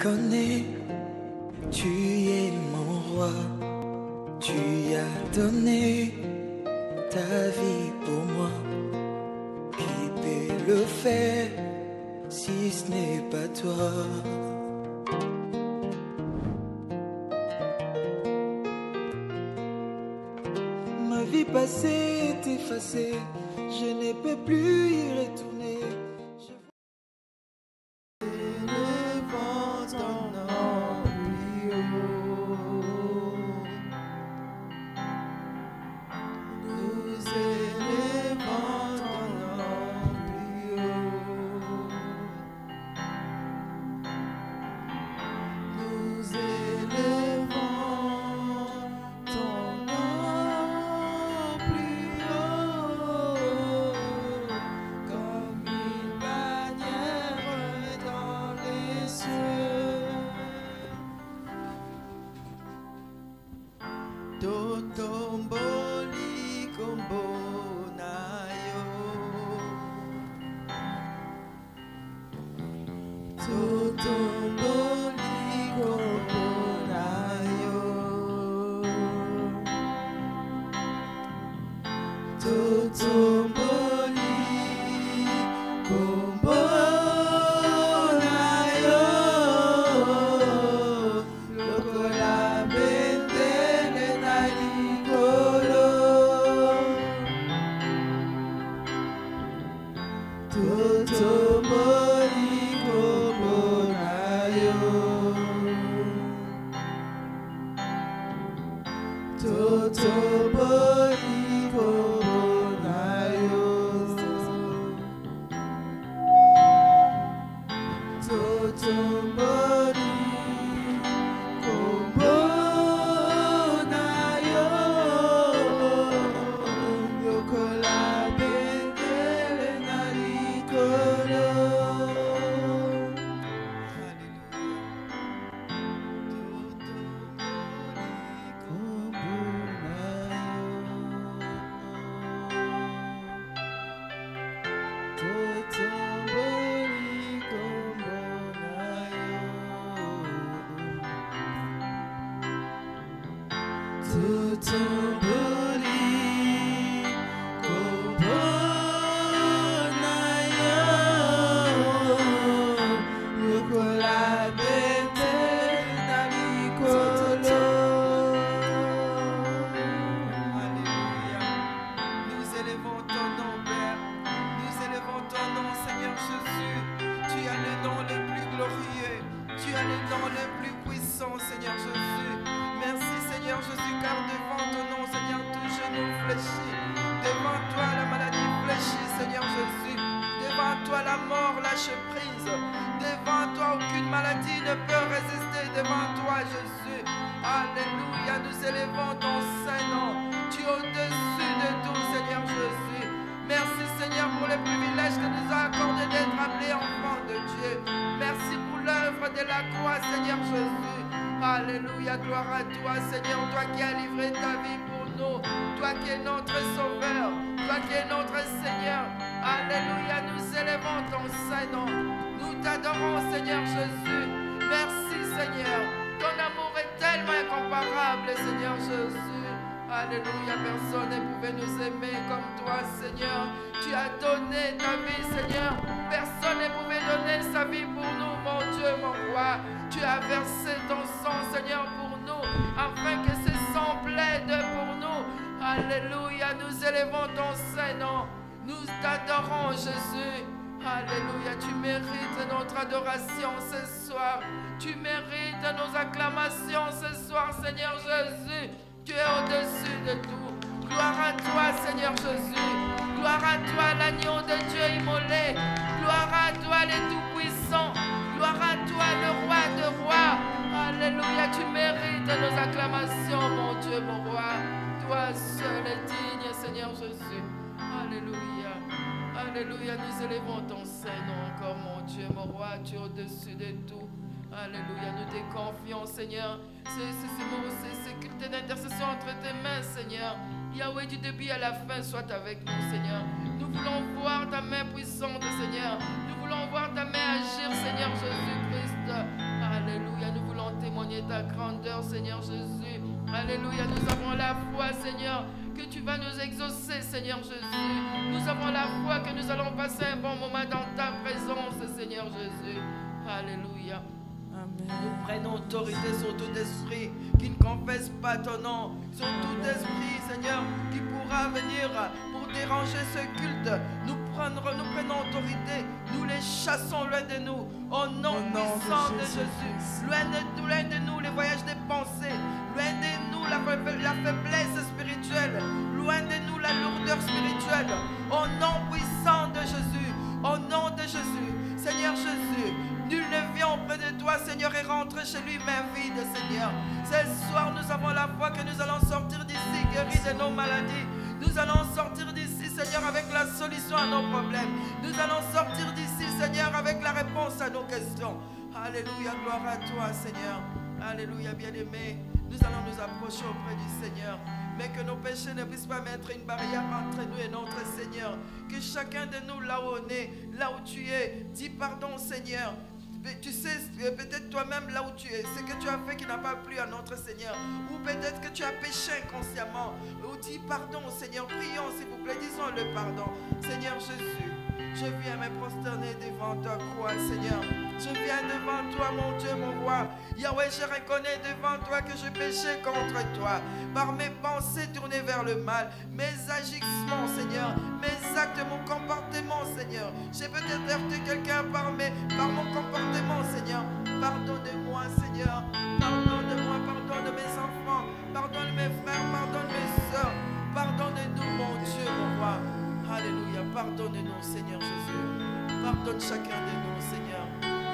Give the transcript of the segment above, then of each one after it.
connais, tu es mon roi, tu as donné ta vie pour moi. Qui peut le faire si ce n'est pas toi? Ma vie passée est effacée, je ne peux plus y retourner. Alléluia, gloire à toi, Seigneur, toi qui as livré ta vie pour nous, toi qui es notre Sauveur, toi qui es notre Seigneur. Alléluia, nous élevons ton Saint-Nom, nous t'adorons, Seigneur Jésus. Merci, Seigneur, ton amour est tellement incomparable, Seigneur Jésus. Alléluia, personne ne pouvait nous aimer comme toi, Seigneur. Tu as donné ta vie, Seigneur. Personne ne pouvait donner sa vie pour nous, mon Dieu, mon roi. Tu as versé ton sang, Seigneur, pour nous, afin que ce sang plaide pour nous. Alléluia, nous élevons ton Saint-Nom. Nous t'adorons, Jésus. Alléluia, tu mérites notre adoration ce soir. Tu mérites nos acclamations ce soir, Seigneur Jésus. Tu es au-dessus de tout. Gloire à toi, Seigneur Jésus. Gloire à toi, l'agneau de Dieu immolé. Gloire à toi, les tout-puissants. Gloire à toi, le roi de rois. Alléluia, tu mérites nos acclamations, mon Dieu, mon roi. Toi seul est digne, Seigneur Jésus. Alléluia. Alléluia, nous élevons ton Saint-Nom encore, mon Dieu, mon roi. Tu es au-dessus de tout. Alléluia, nous te confions, Seigneur. C'est culte d'intercession entre tes mains, Seigneur. Yahweh, du début à la fin, sois avec nous, Seigneur. Nous voulons voir ta main puissante, Seigneur. Nous voulons voir ta main agir, Seigneur Jésus-Christ. Alléluia. ta grandeur, Seigneur Jésus. Alléluia, nous avons la foi, Seigneur, que tu vas nous exaucer, Seigneur Jésus. Nous avons la foi que nous allons passer un bon moment dans ta présence, Seigneur Jésus. Alléluia. Nous prenons autorité sur tout esprit qui ne confesse pas ton nom, sur tout esprit, Seigneur, qui pourra venir pour déranger ce culte. Nous prenons autorité, nous les chassons loin de nous, au nom puissant de Jésus. Loin de nous les voyages des pensées, loin de nous la faiblesse spirituelle, loin de nous la lourdeur spirituelle, au nom puissant de Jésus, au nom de Jésus. Seigneur Jésus, nul ne vient auprès de toi, Seigneur, et rentre chez lui main vide, Seigneur. Ce soir, nous avons la foi que nous allons sortir d'ici, guéris de nos maladies. Nous allons sortir d'ici, Seigneur, avec la solution à nos problèmes. Nous allons sortir d'ici, Seigneur, avec la réponse à nos questions. Alléluia, gloire à toi, Seigneur. Alléluia, bien-aimé. Nous allons nous approcher auprès du Seigneur. Mais que nos péchés ne puissent pas mettre une barrière entre nous et notre Seigneur. Que chacun de nous, là où on est, là où tu es, dis pardon, Seigneur. Tu sais, peut-être toi-même là où tu es, ce que tu as fait qui n'a pas plu à notre Seigneur. Ou peut-être que tu as péché inconsciemment. Ou dis pardon, Seigneur. Prions, s'il vous plaît, disons le pardon. Seigneur Jésus, je viens me prosterner devant ta croix, Seigneur. Je viens devant toi, mon Dieu, mon roi. Yahweh, je reconnais devant toi que j'ai péché contre toi. Par mes pensées tournées vers le mal, mes agissements, Seigneur, mes actes, mon comportement, Seigneur. J'ai peut-être heurté quelqu'un par mon comportement, Seigneur. Pardonne-moi, Seigneur. Pardonne-moi, pardonne mes enfants. Pardonne mes frères, pardonne mes soeurs. Pardonne-nous, mon Dieu, mon roi. Alléluia. Pardonne-nous, Seigneur Jésus. Pardonne chacun de nous, Seigneur.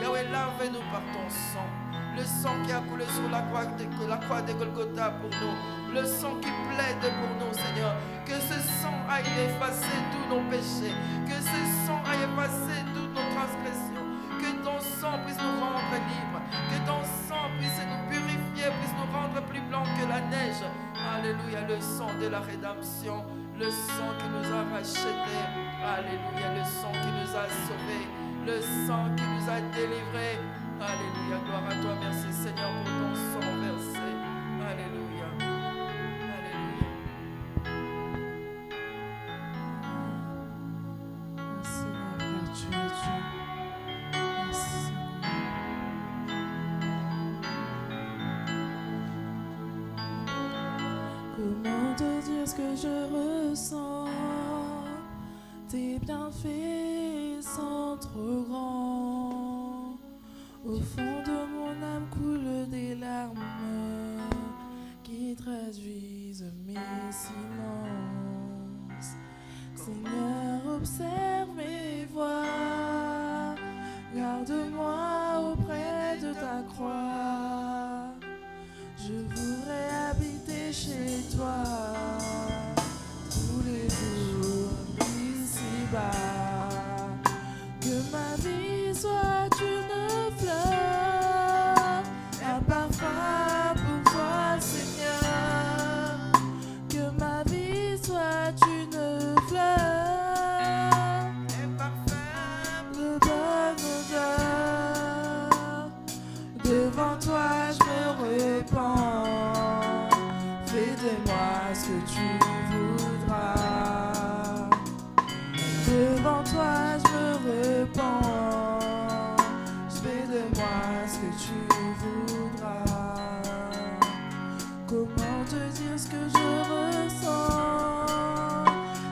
Yahweh, lave-nous par ton sang. Le sang qui a coulé sur la croix de Golgotha pour nous. Le sang qui plaide pour nous, Seigneur. Que ce sang aille effacer tous nos péchés. Que ce sang aille effacer toutes nos transgressions. Que ton sang puisse nous rendre libres. Que ton sang puisse nous purifier, puisse nous rendre plus blancs que la neige. Alléluia, le sang de la rédemption. Le sang qui nous a rachetés. Alléluia, le sang qui nous a sauvés. Le sang qui nous a délivrés. Alléluia, gloire à toi. Merci Seigneur pour ton sang versé. Alléluia. Alléluia. Merci Seigneur, car tu es Dieu. Merci Seigneur. Comment te dire ce que je ressens? Tes bienfaits sont trop grands. Au fond de mon âme coulent des larmes qui traduisent mes silences. Seigneur, observe mes voix. Garde-moi auprès de ta croix. Je voudrais habiter chez toi tous les jours ici-bas. Que ma vie soit une fleur, un parfum pour toi, Seigneur. Que ma vie soit une fleur, un parfum de bonne odeur. Devant toi, je me repens. Fais de moi ce que tu voudras. Devant toi, je me repens. Fais de moi ce que tu voudras. Comment te dire ce que je ressens?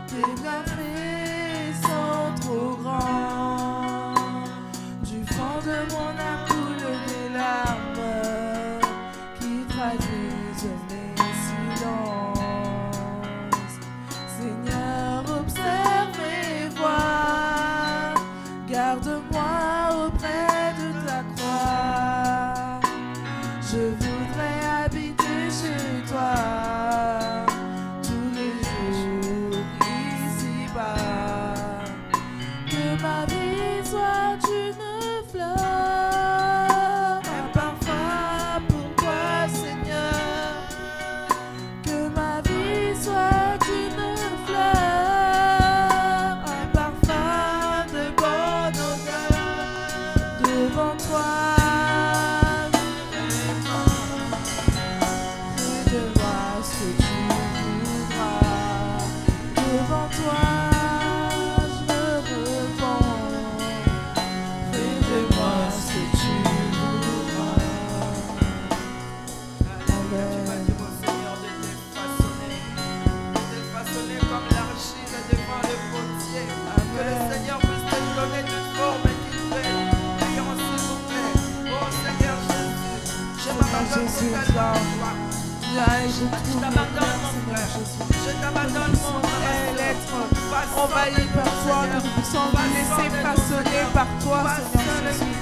Tes bienfaits sont trop grands. Du fond de mon âme coulent des larmes qui traduisent mes silences. Seigneur, observe mes voix. Garde-moi auprès de ta croix. Je voudrais habiter chez toi tous les jours ici-bas. Que ma vie soit une fleur, un parfum pour toi, Seigneur. Que ma vie soit une fleur, un parfum de bonne odeur. Devant toi, je me repens. Jésus, viens et je trouve mon cœur, Seigneur Jésus. Je t'abandonne mon Et l'être envahi par toi, que nous puissions nous laisser façonner par toi, Seigneur Jésus.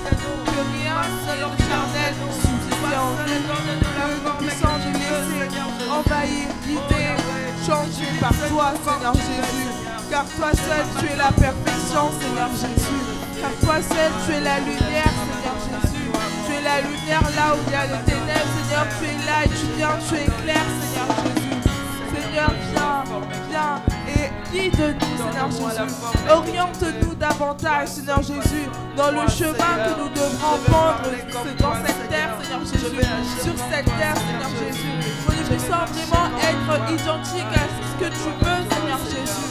Que rien, Seigneur éternel, nous suffisant. Que nous puissions nous laisser envahir, guider, changer par toi, Seigneur Jésus. Car toi seul, tu es la perfection, Seigneur Jésus. Car toi seul, tu es la lumière, Seigneur Jésus. Tu es la lumière là où il y a les ténèbres, Seigneur. Tu es là et tu viens, tu éclaires, Seigneur Jésus. Seigneur, viens et guide-nous, Seigneur Jésus. Oriente-nous davantage, Seigneur Jésus, dans le chemin que nous devrons prendre dans cette terre, Seigneur Jésus. Sur cette terre, Seigneur Jésus. Que nous puissions vraiment être identiques à ce que tu veux, Seigneur Jésus.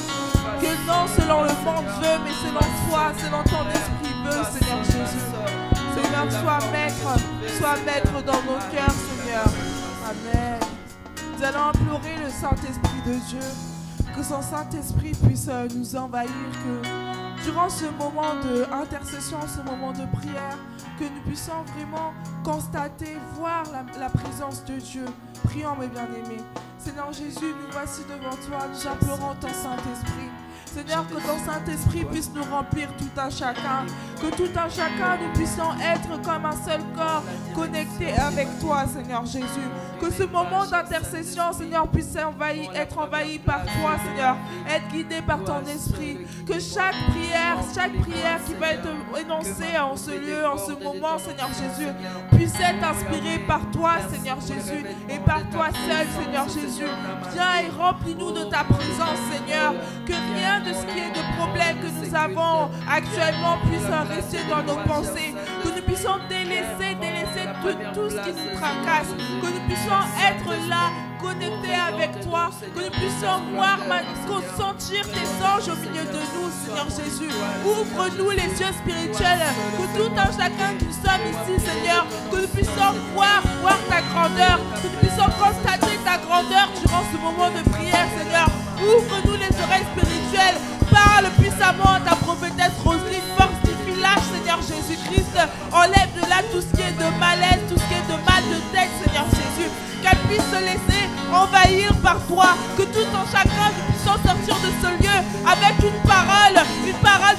Que non selon le monde veut, mais selon toi, selon ton esprit veut, Seigneur Jésus. Seigneur, sois maître dans nos cœurs, Seigneur. Amen. Nous allons implorer le Saint-Esprit de Dieu, que son Saint-Esprit puisse nous envahir, que durant ce moment d'intercession, ce moment de prière, que nous puissions vraiment constater, voir la présence de Dieu. Prions, mes bien-aimés. Seigneur Jésus, nous voici devant toi, nous implorons ton Saint-Esprit. Seigneur, que ton Saint-Esprit puisse nous remplir tout un chacun, que tout un chacun nous puissions être comme un seul corps connecté avec toi, Seigneur Jésus. Que ce moment d'intercession, Seigneur, puisse être envahi par toi, Seigneur, être guidé par ton esprit. Que chaque prière qui va être énoncée en ce lieu, en ce moment, Seigneur Jésus, puisse être inspirée par toi, Seigneur Jésus, et par toi seul, Seigneur Jésus. Viens et remplis-nous de ta présence, Seigneur. Que rien de ce qui est de problème que nous avons actuellement puisse rester dans nos pensées. Que nous puissions délaisser tout ce qui nous tracasse. Que nous puissions être là, connectés avec toi. Que nous puissions voir, sentir tes anges au milieu de nous, Seigneur Jésus. Ouvre-nous les yeux spirituels. Que tout un chacun qui sommes ici, Seigneur, que nous puissions voir ta grandeur. Que nous puissions constater ta grandeur durant ce moment de prière, Seigneur. Ouvre-nous les oreilles spirituelles. Parle puissamment à ta prophétesse Roselyne. Fortifie-la, Seigneur Jésus-Christ. Enlève de là tout ce qui est de malaise, tout ce qui est de mal de tête, Seigneur Jésus. Qu'elle puisse se laisser envahir par toi. Que tout en chacun nous puissions sortir de ce lieu avec une parole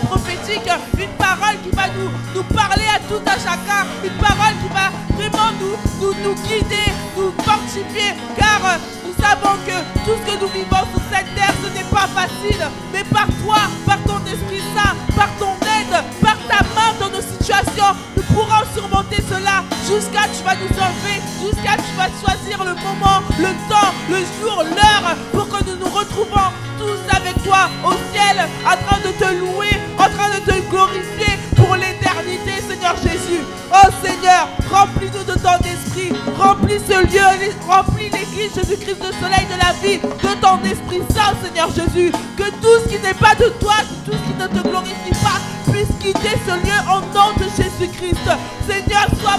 prophétique, une parole qui va nous parler à tout un chacun, une parole qui va vraiment nous guider, nous fortifier, car nous savons que tout ce que nous vivons sur cette terre, ce n'est pas facile, mais par toi, par ton Esprit Saint, par ton aide, par ta main dans nos situations, nous pourrons surmonter cela jusqu'à tu vas nous enlever, jusqu'à tu vas choisir le moment, le temps, le jour, l'heure, pour que nous nous retrouvons tous avec toi au ciel, en train de te louer, en train de te glorifier pour l'éternité, Seigneur Jésus. Oh Seigneur, remplis-nous de ton esprit, remplis ce lieu, remplis l'église Jésus-Christ, le soleil de la vie, de ton Esprit Saint, Seigneur Jésus. Que tout ce qui n'est pas de toi, tout ce qui ne te glorifie pas, puisse quitter ce lieu au nom de Jésus-Christ. Seigneur, sois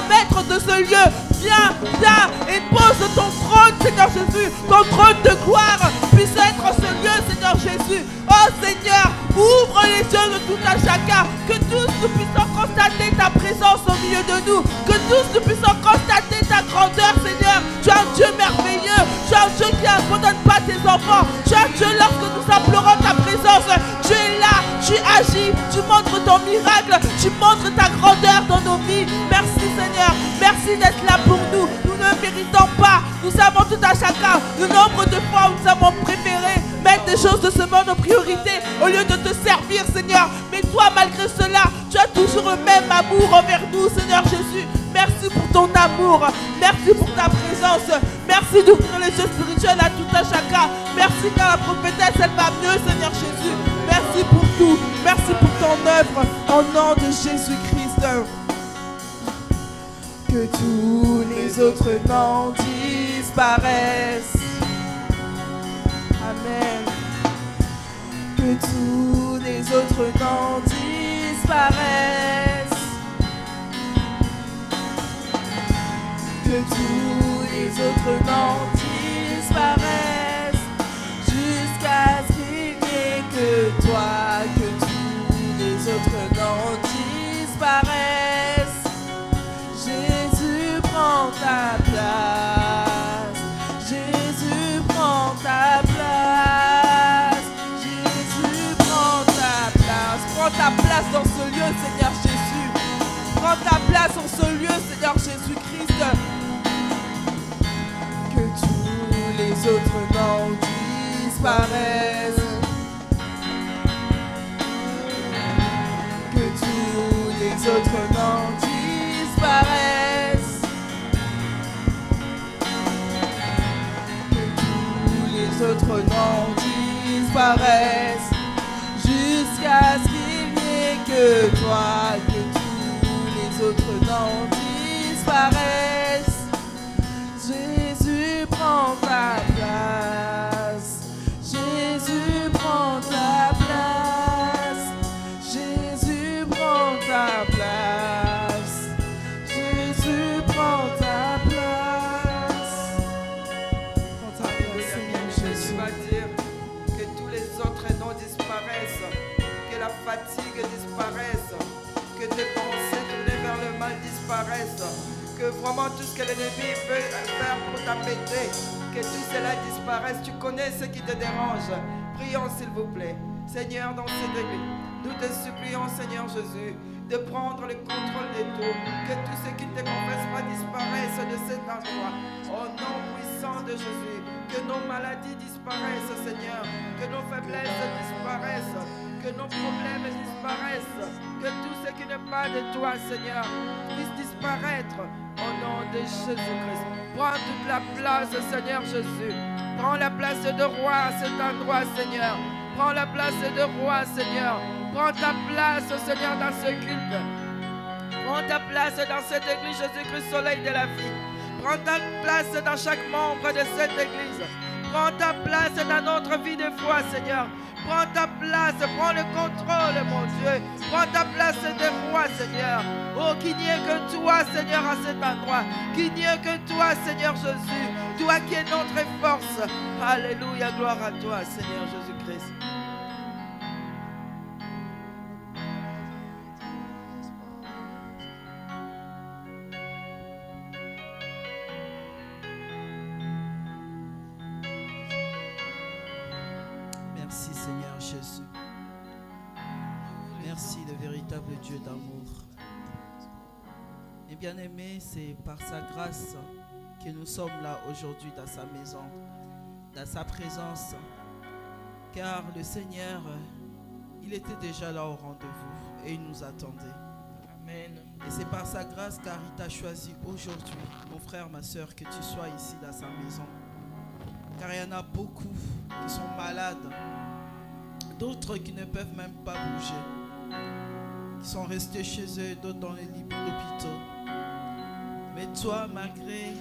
maître de ce lieu. Viens et pose ton trône, Seigneur Jésus, ton trône de gloire puisse être en ce lieu, Seigneur Jésus. Oh Seigneur, ouvre les yeux de tout un chacun, que tous nous puissions constater ta présence au milieu de nous, que tous nous puissions constater ta grandeur, Seigneur. Tu es un Dieu merveilleux, tu es un Dieu qui n'abandonne pas tes enfants, tu es un Dieu lorsque nous implorons ta présence, tu es là, tu agis, tu montres ton miracle, tu montres ta grandeur dans nos vies. Merci Seigneur, merci d'être là pour nous. Nous ne méritons pas, nous savons tout à chacun le nombre de fois où nous avons préféré mettre des choses de ce monde en priorité au lieu de te servir, Seigneur. Mais toi, malgré cela, tu as toujours le même amour envers nous, Seigneur Jésus. Merci pour ton amour, merci pour ta présence, merci d'ouvrir les yeux spirituels à tout un chacun. Merci car la prophétesse, elle va mieux, Seigneur Jésus. Merci pour tout, merci pour ton œuvre, au nom de Jésus-Christ. Que tous les autres noms disparaissent. Amen. Que tous les autres noms disparaissent. Que tous les autres noms disparaissent. Jusqu'à ce qu'il n'y ait que toi. Que tous les autres noms disparaissent. Jésus, prends ta place en ce lieu, Seigneur Jésus-Christ. Que tous les autres noms disparaissent. Que tous les autres noms disparaissent. Que tous les autres noms disparaissent. Jusqu'à ce qu'il n'y ait que toi. Que tous les autres noms disparaissent. Jésus prend ta place. Jésus prend ta place. Jésus prend ta place. Jésus prend ta place. Prends ta place, Seigneur Jésus. Tu vas dire que tous les autres noms disparaissent, que la fatigue disparaisse, que tes pensées tournées vers le mal disparaissent, que vraiment tout ce que l'ennemi veut faire pour t'embêter, que tout cela disparaisse. Tu connais ce qui te dérange. Prions s'il vous plaît. Seigneur, dans cette église, nous te supplions, Seigneur Jésus, de prendre le contrôle de tout, que tout ce qui ne te confesse pas disparaisse de cet endroit. Au nom puissant de Jésus, que nos maladies disparaissent, Seigneur, que nos faiblesses disparaissent, que nos problèmes disparaissent, que tout ce qui n'est pas de toi, Seigneur, puisse disparaître au nom de Jésus-Christ. Prends toute la place, Seigneur Jésus. Prends la place de roi à cet endroit, Seigneur. Prends la place de roi, Seigneur. Prends ta place, Seigneur, dans ce culte. Prends ta place dans cette église, Jésus-Christ, soleil de la vie. Prends ta place dans chaque membre de cette église. Prends ta place dans notre vie de foi, Seigneur. Prends ta place, prends le contrôle, mon Dieu. Prends ta place de roi, Seigneur. Oh, qu'il n'y ait que toi, Seigneur, à cet endroit. Qu'il n'y ait que toi, Seigneur Jésus. Toi qui es notre force. Alléluia, gloire à toi, Seigneur Jésus-Christ. Merci Seigneur Jésus. Merci le véritable Dieu d'amour. Et bien aimé, c'est par sa grâce que nous sommes là aujourd'hui dans sa maison, dans sa présence. Car le Seigneur, il était déjà là au rendez-vous et il nous attendait. Amen. Et c'est par sa grâce car il t'a choisi aujourd'hui, mon frère, ma soeur, que tu sois ici dans sa maison. Car il y en a beaucoup qui sont malades, d'autres qui ne peuvent même pas bouger, qui sont restés chez eux, d'autres dans les lits d'hôpitaux. Mais toi, malgré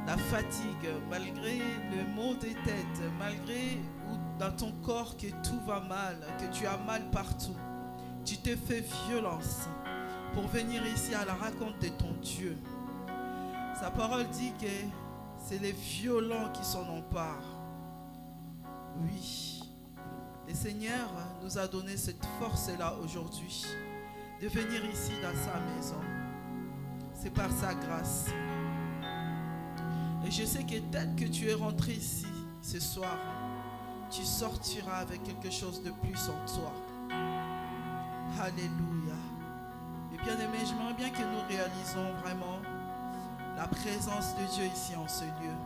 la fatigue, malgré le maux de tête, malgré dans ton corps que tout va mal, que tu as mal partout, tu te fais violence pour venir ici à la rencontre de ton Dieu. Sa parole dit que c'est les violents qui s'en emparent. Oui, le Seigneur nous a donné cette force-là aujourd'hui de venir ici dans sa maison. C'est par sa grâce. Et je sais que tel que tu es rentré ici ce soir, tu sortiras avec quelque chose de plus en toi. Alléluia. Et bien aimé, j'aimerais bien que nous réalisons vraiment la présence de Dieu ici en ce lieu.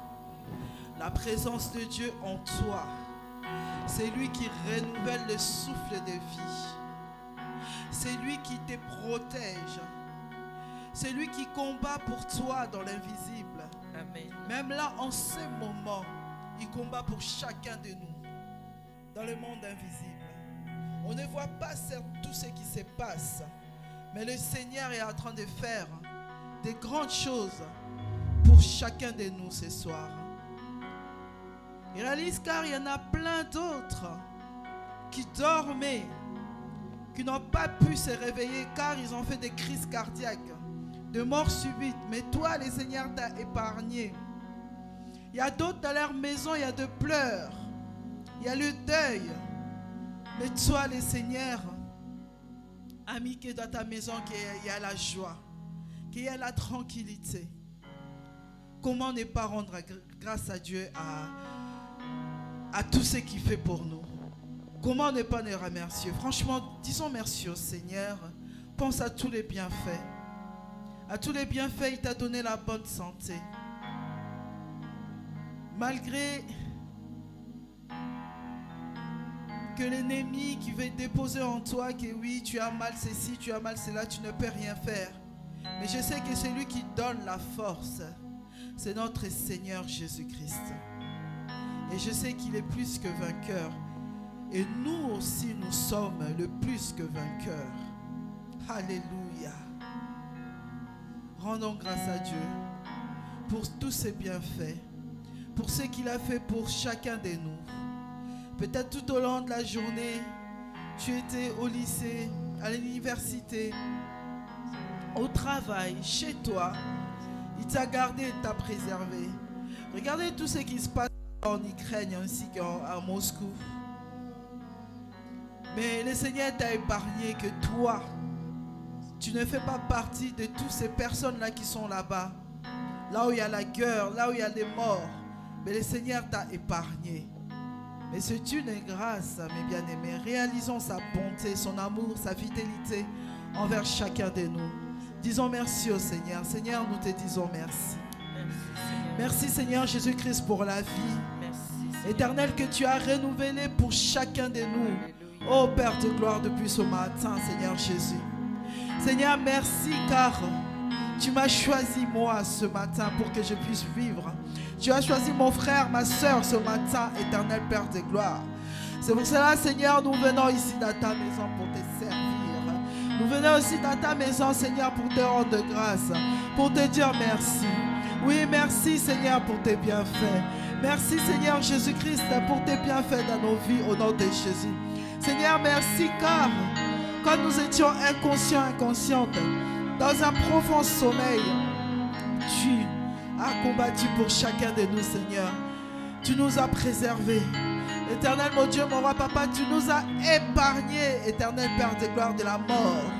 La présence de Dieu en toi. C'est lui qui renouvelle le souffle de vie. C'est lui qui te protège. C'est lui qui combat pour toi dans l'invisible. Amen. Même là, en ce moment, il combat pour chacun de nous dans le monde invisible. On ne voit pas tout ce qui se passe, mais le Seigneur est en train de faire des grandes choses pour chacun de nous ce soir. Et réalise car il y en a plein d'autres qui dormaient, qui n'ont pas pu se réveiller car ils ont fait des crises cardiaques, de mort subite. Mais toi, le Seigneur t'a épargné. Il y a d'autres dans leur maison, il y a de pleurs, il y a le deuil. Mais toi, le Seigneur, a mis que dans ta maison qu'il y a la joie, qu'il y a la tranquillité. Comment ne pas rendre grâce à Dieu à tout ce qu'il fait pour nous? Comment ne pas le remercier? Franchement, disons merci au Seigneur pense à tous les bienfaits. À tous les bienfaits, il t'a donné la bonne santé. Malgré que l'ennemi qui veut déposer en toi que oui, tu as mal ceci, tu as mal cela, tu ne peux rien faire. Mais je sais que c'est lui qui donne la force. C'est notre Seigneur Jésus-Christ. Et je sais qu'il est plus que vainqueur. Et nous aussi, nous sommes le plus que vainqueurs. Alléluia. Rendons grâce à Dieu pour tous ses bienfaits, pour ce qu'il a fait pour chacun de nous. Peut-être tout au long de la journée, tu étais au lycée, à l'université, au travail, chez toi. Il t'a gardé et t'a préservé. Regardez tout ce qui se passe en Ukraine ainsi qu'à Moscou. Mais le Seigneur t'a épargné que toi, tu ne fais pas partie de toutes ces personnes-là qui sont là-bas. Là où il y a la guerre, là où il y a les morts. Mais le Seigneur t'a épargné. Mais c'est une grâce, mes bien-aimés. Réalisons sa bonté, son amour, sa fidélité envers chacun de nous. Disons merci au Seigneur. Seigneur, nous te disons merci. Merci Seigneur Jésus-Christ pour la vie éternelle que tu as renouvelée pour chacun de nous. Oh Père de gloire, depuis ce matin, Seigneur Jésus. Seigneur, merci car tu m'as choisi moi ce matin pour que je puisse vivre. Tu as choisi mon frère, ma soeur ce matin, éternel Père de gloire. C'est pour cela, Seigneur, nous venons ici dans ta maison pour te servir. Nous venons aussi dans ta maison, Seigneur, pour te rendre grâce, pour te dire merci. Oui, merci, Seigneur, pour tes bienfaits. Merci, Seigneur Jésus-Christ, pour tes bienfaits dans nos vies, au nom de Jésus. Seigneur, merci, car quand nous étions inconscients, inconscientes, dans un profond sommeil, tu as combattu pour chacun de nous, Seigneur. Tu nous as préservés. Éternel, mon Dieu, mon roi, papa, tu nous as épargnés, éternel Père de gloire, de la mort.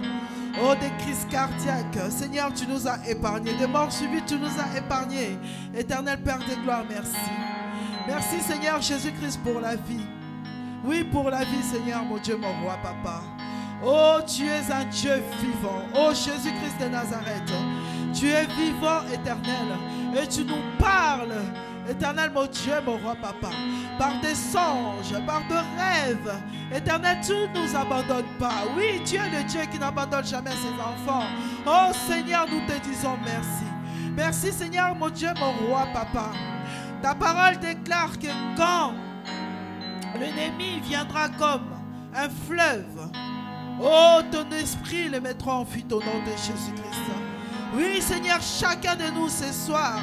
Oh, des crises cardiaques. Seigneur, tu nous as épargnés. Des morts subies, tu nous as épargnés. Éternel Père de gloire, merci. Merci, Seigneur Jésus-Christ, pour la vie. Oui, pour la vie, Seigneur, mon Dieu, mon roi, papa. Oh, tu es un Dieu vivant. Oh, Jésus-Christ de Nazareth. Tu es vivant, éternel. Et tu nous parles, éternel, mon Dieu, mon roi, papa. Par des songes, par des rêves. Éternel, tu ne nous abandonnes pas. Oui, tu es le Dieu qui n'abandonne jamais ses enfants. Oh, Seigneur, nous te disons merci. Merci, Seigneur, mon Dieu, mon roi, papa. Ta parole déclare que quand l'ennemi viendra comme un fleuve, oh, ton esprit le mettra en fuite au nom de Jésus-Christ. Oui, Seigneur, chacun de nous ce soir,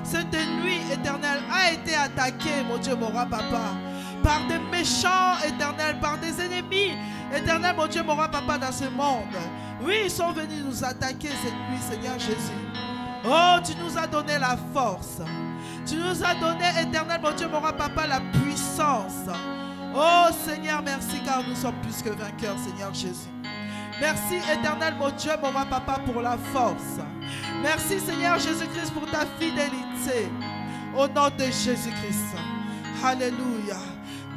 cette nuit éternelle a été attaqué, mon Dieu, mon roi, papa, par des méchants éternels, par des ennemis éternels, mon Dieu, mon roi, papa, dans ce monde. Oui, ils sont venus nous attaquer cette nuit, Seigneur Jésus. Oh, tu nous as donné la force. Tu nous as donné, éternel, mon Dieu, mon roi, papa, la puissance. Oh, Seigneur, merci, car nous sommes plus que vainqueurs, Seigneur Jésus. Merci, éternel, mon Dieu, mon roi, papa, pour la force. Merci, Seigneur Jésus-Christ, pour ta fidélité. Au nom de Jésus-Christ. Alléluia.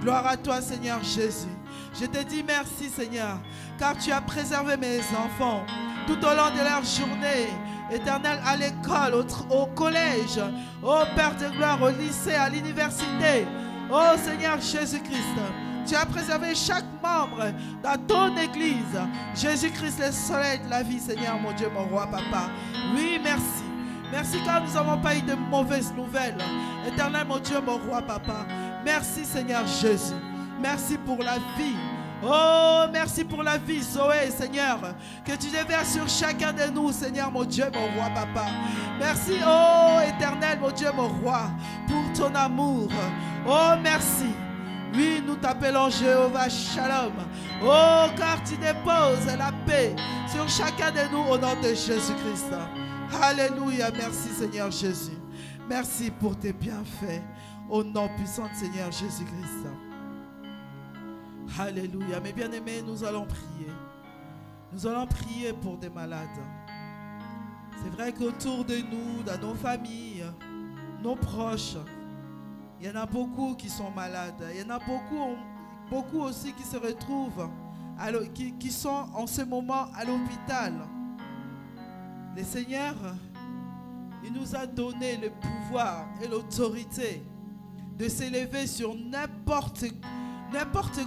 Gloire à toi, Seigneur Jésus. Je te dis merci, Seigneur, car tu as préservé mes enfants tout au long de leur journée. Éternel, à l'école, au collège, au Père de gloire, au lycée, à l'université. Oh Seigneur Jésus-Christ, tu as préservé chaque membre dans ton église. Jésus-Christ, le soleil de la vie, Seigneur, mon Dieu, mon roi, papa. Oui, merci. Merci car nous n'avons pas eu de mauvaises nouvelles. Éternel, mon Dieu, mon roi, papa. Merci, Seigneur Jésus. Merci pour la vie. Oh, merci pour la vie, Zoé, Seigneur, que tu déverses sur chacun de nous, Seigneur, mon Dieu, mon roi, papa. Merci, oh, éternel, mon Dieu, mon roi, pour ton amour. Oh, merci. Oui, nous t'appelons Jéhovah Shalom. Oh, car tu déposes la paix sur chacun de nous au nom de Jésus-Christ. Alléluia, merci, Seigneur Jésus. Merci pour tes bienfaits. Au nom puissant de Seigneur Jésus-Christ. Alléluia. Mes bien-aimés, nous allons prier. Nous allons prier pour des malades. C'est vrai qu'autour de nous, dans nos familles, nos proches, il y en a beaucoup qui sont malades. Il y en a beaucoup aussi qui se retrouvent qui sont en ce moment à l'hôpital. Le Seigneur, il nous a donné le pouvoir et l'autorité de s'élever sur n'importe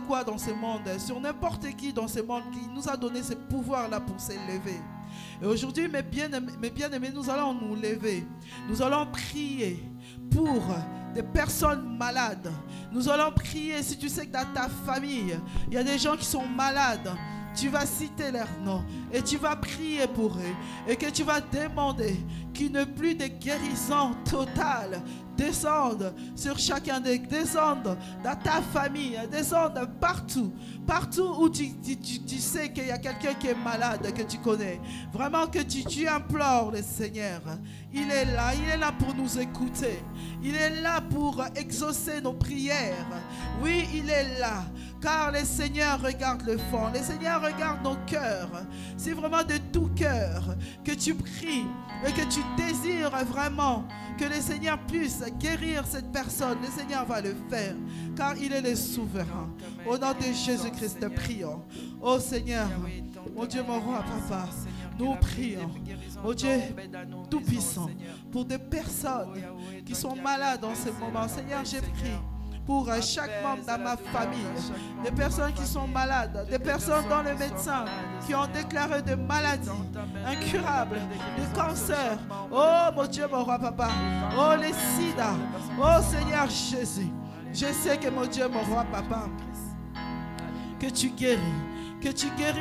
quoi dans ce monde, sur n'importe qui dans ce monde, qui nous a donné ce pouvoir-là pour s'élever. Et aujourd'hui, mes bien-aimés, nous allons nous lever. Nous allons prier pour des personnes malades. Nous allons prier, si tu sais que dans ta famille, il y a des gens qui sont malades, tu vas citer leur nom et tu vas prier pour eux et que tu vas demander qu'il n'y ait plus de guérison totale. Descende sur chacun d'eux, descende dans ta famille, descende partout où tu sais qu'il y a quelqu'un qui est malade, que tu connais. Vraiment que tu implores le Seigneur. Il est là pour nous écouter. Il est là pour exaucer nos prières. Oui, il est là. Car le Seigneur regarde le fond, le Seigneur regarde nos cœurs. C'est vraiment de tout cœur que tu pries et que tu désires vraiment que le Seigneur puisse guérir cette personne. Le Seigneur va le faire, car il est le souverain. Au nom de Jésus-Christ, prions. Oh Seigneur, mon Dieu, mon roi, papa, nous prions, mon Dieu tout-puissant, pour des personnes qui sont malades en ce moment. Seigneur, j'ai prié pour chaque membre de ma famille, des personnes qui sont malades, des personnes dont les médecins qui ont déclaré des maladies incurables, des cancers. Oh mon Dieu, mon roi papa, oh les sida, oh Seigneur Jésus, je sais que mon Dieu, mon roi papa, que tu guéris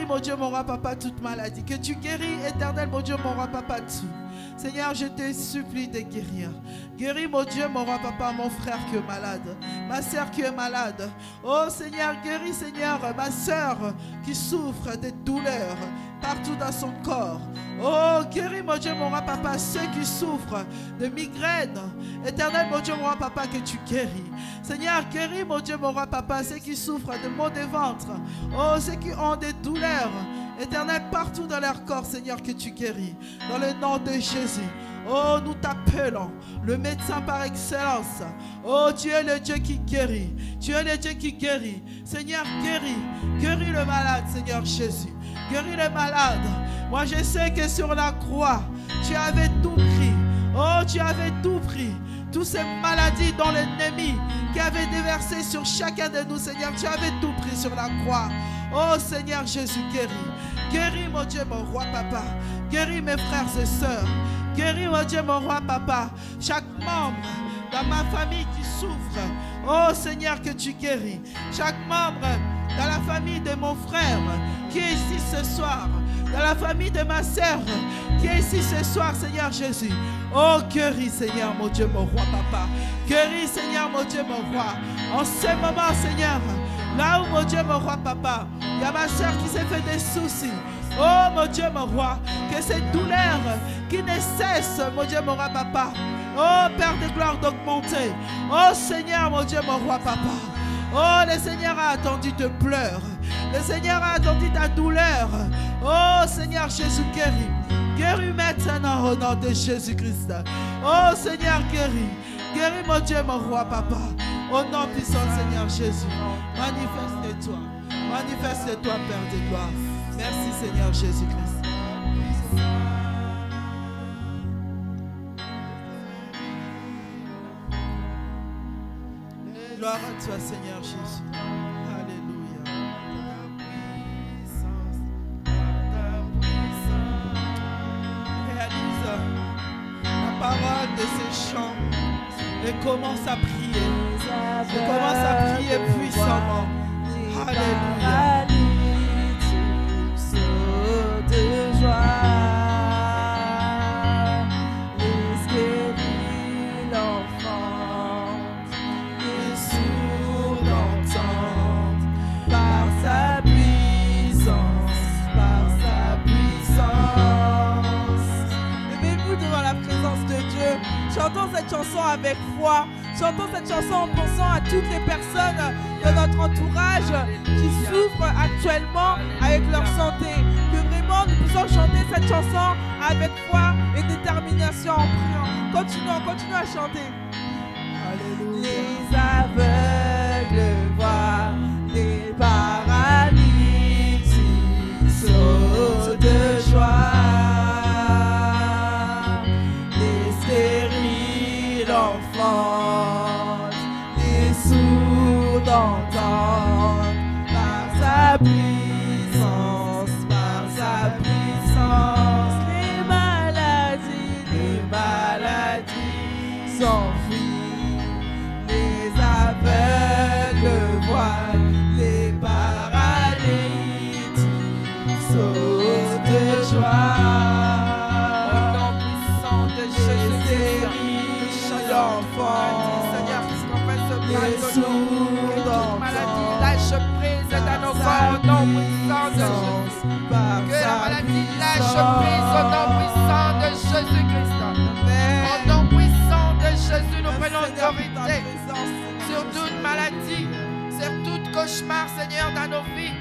mon Dieu, mon roi papa, toute maladie, que tu guéris éternel mon Dieu, mon roi papa, tout. Seigneur, je te supplie de guérir. Guéris mon Dieu, mon roi papa, mon frère qui est malade, ma soeur qui est malade. Oh Seigneur, guéris Seigneur, ma soeur qui souffre de douleurs partout dans son corps. Oh, guéris mon Dieu, mon roi papa, ceux qui souffrent de migraines. Éternel mon Dieu, mon roi papa, que tu guéris. Seigneur, guéris mon Dieu, mon roi papa, ceux qui souffrent de maux de ventre. Oh, ceux qui ont des douleurs. Éternel, partout dans leur corps, Seigneur, que tu guéris. Dans le nom de Jésus. Oh, nous t'appelons le médecin par excellence. Oh, tu es le Dieu qui guérit. Tu es le Dieu qui guérit. Seigneur, guéris. Guéris le malade, Seigneur Jésus. Guéris le malade. Moi, je sais que sur la croix, tu avais tout pris. Oh, tu avais tout pris. Toutes ces maladies dont l'ennemi qui avait déversé sur chacun de nous, Seigneur, tu avais tout pris sur la croix. Oh Seigneur Jésus, guéris. Guéris mon Dieu, mon roi papa. Guéris mes frères et sœurs. Guéris mon Dieu, mon roi papa. Chaque membre dans ma famille qui souffre. Oh Seigneur, que tu guéris. Chaque membre dans la famille de mon frère qui est ici ce soir. Dans la famille de ma sœur qui est ici ce soir, Seigneur Jésus. Oh, guéris, Seigneur, mon Dieu, mon roi, papa. Guéris, Seigneur, mon Dieu, mon roi. En ce moment, Seigneur, là où, mon Dieu, mon roi, papa, il y a ma sœur qui s'est fait des soucis. Oh, mon Dieu, mon roi, que cette douleur qui ne cesse, mon Dieu, mon roi, papa. Oh, Père de gloire, d'augmenter. Oh, Seigneur, mon Dieu, mon roi, papa. Oh, le Seigneur a attendu tes pleurs. Le Seigneur a attendu ta douleur. Oh, Seigneur Jésus, guéris. Guéris maintenant au nom de Jésus-Christ. Oh, Seigneur, guéris. Guéris, mon Dieu, mon roi, papa. Au nom puissant, Seigneur Jésus. Manifeste-toi. Manifeste-toi, Père de gloire. Merci, Seigneur Jésus-Christ. Gloire à toi, Seigneur Jésus. Alléluia. Réalise la parole de ces chants et commence à prier. Et commence à prier puissamment. Alléluia. De joie. Chantons cette chanson avec foi. Chantons cette chanson en pensant à toutes les personnes de notre entourage qui souffrent actuellement avec leur santé. Que vraiment nous puissions chanter cette chanson avec foi et détermination en priant. Continuons à chanter. Alléluia. Les aveugles voient, les paralytiques Au nom puissant de Jésus-Christ. Seigneur, puisqu'on fait ce mal de nous, que toute maladie lâche prise dans nos corps, au nom puissant de Jésus. Que la maladie lâche prise au nom puissant de Jésus-Christ. Au nom puissant de Jésus, nous prenons autorité sur toute maladie, sur tout cauchemar, Seigneur, dans nos vies.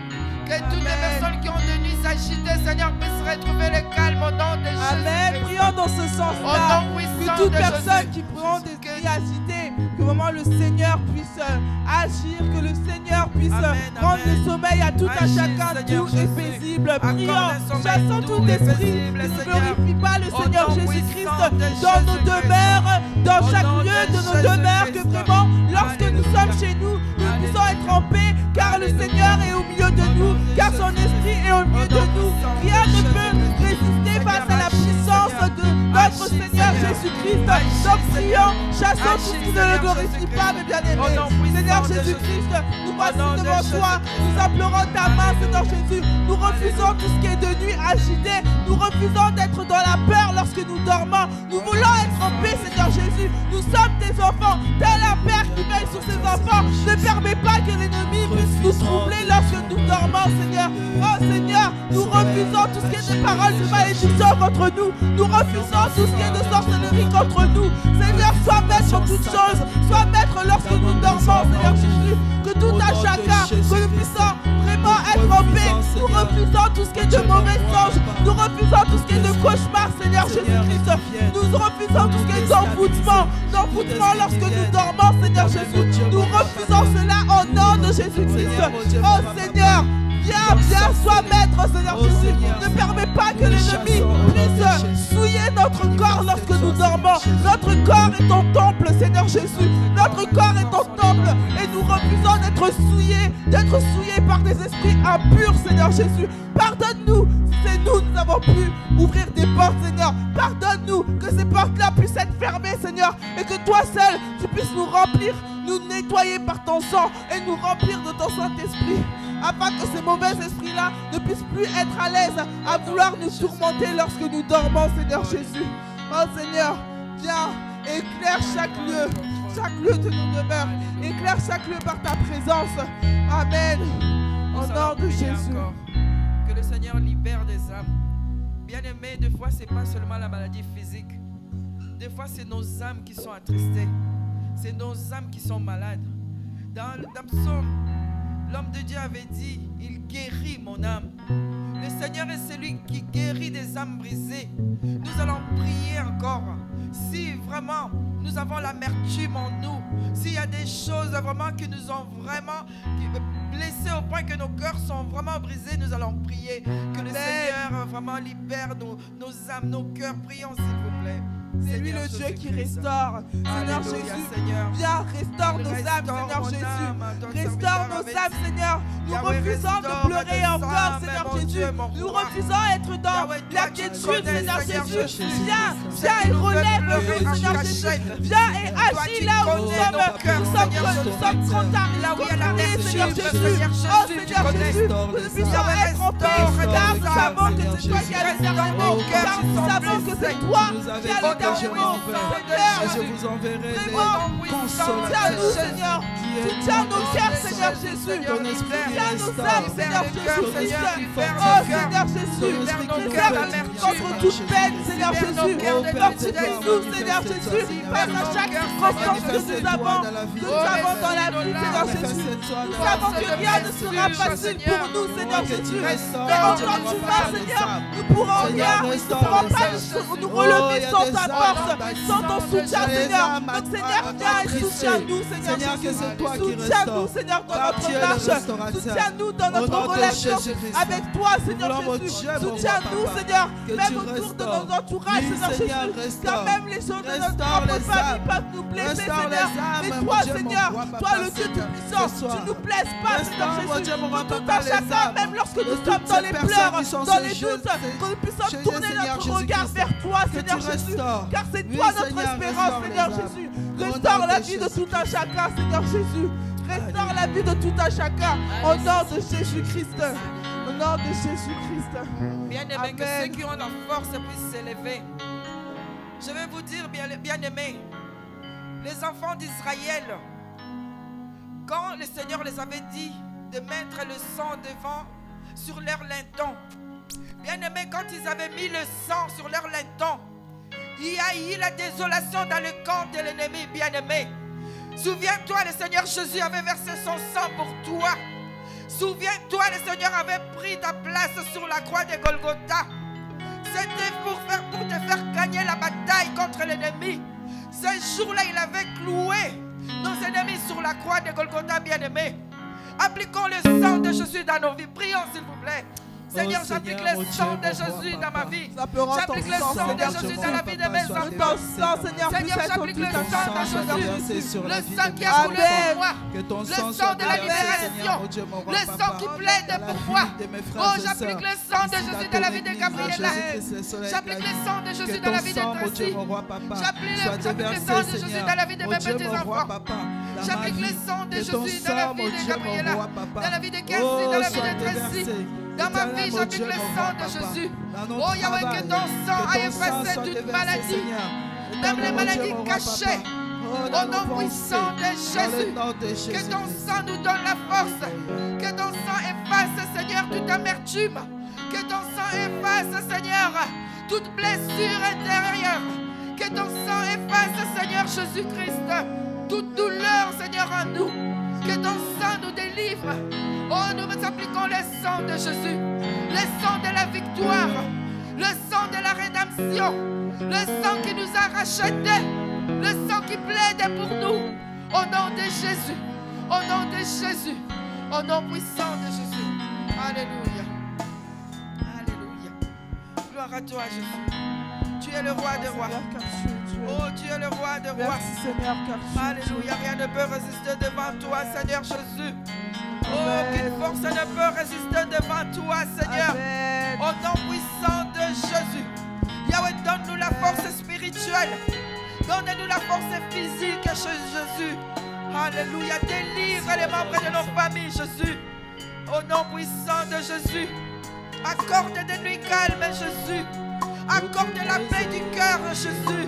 Que toutes les personnes qui ont de nuit s'agiter, Seigneur, puissent retrouver le calme au nom de Jésus. Amen. Prions dans ce sens-là. Que toute personne qui prend des nuits agitées, que vraiment le Seigneur puisse agir, que le Seigneur puisse rendre le sommeil à tout un chacun, doux et paisible. Prions, chassons tout esprit qui ne glorifie pas le Seigneur Jésus-Christ dans nos demeures, dans chaque lieu de nos demeures, que vraiment, lorsque nous sommes chez nous, nous puissions être en paix, car le Seigneur est au milieu de nous, car son esprit est au milieu de nous. Rien ne peut résister face à la puissance de notre Seigneur Jésus-Christ. Donc prions, chassons tout ce qui ne le glorifie pas, mes bien-aimés. Seigneur Jésus-Christ, nous voici devant toi, nous implorons ta main, Seigneur Jésus. Nous refusons tout ce qui est de nuit agité, nous refusons d'être dans la peur lorsque nous dormons. Nous voulons être en paix, Seigneur Jésus. Nous sommes tes enfants, tel un père qui veille sur ses enfants. Ne permets pas que l'ennemi puisse nous troubler lorsque nous dormons, Seigneur. Oh Seigneur, nous refusons tout ce qui est de paroles de malédiction contre nous. Nous refusons tout ce qui est de sorcellerie contre nous. Seigneur, sois maître en toutes choses. Sois maître lorsque nous dormons, Seigneur Jésus. Que tout à chacun, que nous puissions vraiment être en paix. Nous refusons tout ce qui est de mauvais songes. Nous refusons tout ce qui est de cauchemar, Seigneur Jésus-Christ. Nous refusons tout ce qui est d'envoûtement. D'envoûtement lorsque nous dormons, Seigneur Jésus. Nous refusons cela au nom de Jésus-Christ. Oh Seigneur, viens, sois maître, Seigneur Jésus. Ne permets pas que l'ennemi puisse souiller notre corps lorsque nous dormons. Notre corps est ton temple, Seigneur Jésus. Notre corps est ton temple et nous refusons d'être souillés par des esprits impurs, Seigneur Jésus. Pardonne-nous si c'est nous avons pu ouvrir des portes, Seigneur. Pardonne-nous que ces portes-là puissent être fermées, Seigneur, et que toi seul, tu puisses nous remplir, nous nettoyer par ton sang et nous remplir de ton Saint-Esprit, afin que ces mauvais esprits-là ne puissent plus être à l'aise à vouloir nous tourmenter lorsque nous dormons, Seigneur Jésus. Oh Seigneur, viens, éclaire chaque lieu de nos demeures, éclaire chaque lieu par ta présence. Amen. Au nom de Jésus. Encore. Que le Seigneur libère des âmes. Bien-aimés, des fois, ce n'est pas seulement la maladie physique. Des fois, c'est nos âmes qui sont attristées. C'est nos âmes qui sont malades. Dans Psaume, l'homme de Dieu avait dit, il guérit mon âme. Le Seigneur est celui qui guérit des âmes brisées. Nous allons prier encore. Si vraiment nous avons l'amertume en nous, s'il y a des choses vraiment qui nous ont vraiment blessés au point que nos cœurs sont vraiment brisés, nous allons prier. Que le Seigneur vraiment libère nos âmes, nos cœurs. Prions s'il vous plaît. C'est lui le Dieu qui restaure. Seigneur Jésus, viens, restaure nos âmes, Seigneur Jésus. Restaure nos âmes, Seigneur. Nous refusons de pleurer encore, Seigneur Jésus. Nous refusons d'être dans l'inquiétude, Seigneur Jésus. Viens et relève-nous, Seigneur Jésus. Viens et agis là où nous sommes contrariés, Seigneur Jésus. Oh Seigneur Jésus, que nous puissions être en paix, car nous savons que c'est toi qui as le dernier mot, car nous savons que c'est toi qui as le dernier mot. Je vous enverrai les consolateurs. Seigneur. Soutiens nos cœurs, Seigneur Jésus. Soutiens nos âmes, Seigneur Jésus. Oh Seigneur Jésus. Contre toute peine, Seigneur Jésus. Fortifie-nous, Seigneur Jésus. Face à chaque circonstance que nous avons dans la vie, Seigneur Jésus. Nous savons que rien ne sera facile pour nous, Seigneur Jésus. Mais en tant que tu vas, Seigneur, nous ne pourrons rien. Nous ne pourrons pas nous relever sans ta force, sans ton soutien, Seigneur. Donc, Seigneur, viens et soutiens-nous, Seigneur Jésus. Soutiens-nous, Seigneur, dans notre marche. Soutiens-nous dans notre relation avec toi, Seigneur Jésus. Soutiens-nous, Seigneur, même autour de nos entourages, Seigneur Jésus. Car même les choses de notre propre famille peuvent nous blesser, Seigneur. Mais toi, Seigneur, toi, le Dieu Tout-Puissant, tu ne nous blesses pas, Seigneur Jésus. Tout à chacun, même lorsque nous sommes dans les pleurs, dans les doutes, que nous puissions tourner notre regard vers toi, Seigneur Jésus. Car c'est toi notre espérance, Seigneur Jésus. Restaure la vie de tout un chacun, Seigneur Jésus. Restaure la vie de tout un chacun au nom de Jésus-Christ. Au nom de Jésus-Christ. Bien-aimés, que ceux qui ont la force puissent s'élever. Je vais vous dire, bien-aimés, les enfants d'Israël, quand le Seigneur les avait dit de mettre le sang devant sur leur linteau, bien-aimés, quand ils avaient mis le sang sur leur linteau, il y a eu la désolation dans le camp de l'ennemi, bien-aimé. Souviens-toi, le Seigneur Jésus avait versé son sang pour toi. Souviens-toi, le Seigneur avait pris ta place sur la croix de Golgotha. C'était pour te faire gagner la bataille contre l'ennemi. Ce jour-là, il avait cloué nos ennemis sur la croix de Golgotha, bien-aimés. Appliquons le sang de Jésus dans nos vies. Prions, s'il vous plaît. Seigneur, j'applique le sang de Jésus dans ma vie. J'applique le sang de Jésus dans la vie de mes enfants. Seigneur, j'applique le sang de Jésus. Le sang qui a coulé pour moi. Le sang de la libération. Le sang qui plaide pour moi. Oh, j'applique le sang de Jésus dans la vie de Gabriela. J'applique le sang de Jésus dans la vie de Tracy. J'applique le sang de Jésus dans la vie de mes petits-enfants. J'applique le sang de Jésus dans la vie de Gabriela. Dans la vie de Cassie, dans la vie de Tracy. Dans ma vie, j'applique le sang de Jésus. Oh Yahweh, que ton sang a effacé toute maladie, même les maladies cachées. Au nom puissant de Jésus, que ton sang nous donne la force. Que ton sang efface, Seigneur, toute amertume. Que ton sang efface, Seigneur, toute blessure intérieure. Que ton sang efface, Seigneur Jésus-Christ, toute douleur, Seigneur, en nous. Que ton sang nous délivre. Oh, nous appliquons le sang de Jésus, le sang de la victoire, le sang de la rédemption, le sang qui nous a rachetés, le sang qui plaide pour nous. Au nom de Jésus, au nom de Jésus, au nom puissant de Jésus. Alléluia. Alléluia. Gloire à toi, Jésus. Tu es le roi des rois. Oh, tu es le roi des rois. Alléluia. Rien ne peut résister devant toi, Seigneur Jésus. Oh, aucune force ne peut résister devant toi, Seigneur. Amen. Au nom puissant de Jésus. Yahweh, donne-nous la force spirituelle. Donne-nous la force physique chez Jésus. Alléluia. Délivre les membres de nos familles, Jésus. Au nom puissant de Jésus. Accorde des nuits calmes, Jésus. Accorde la paix du cœur, Jésus.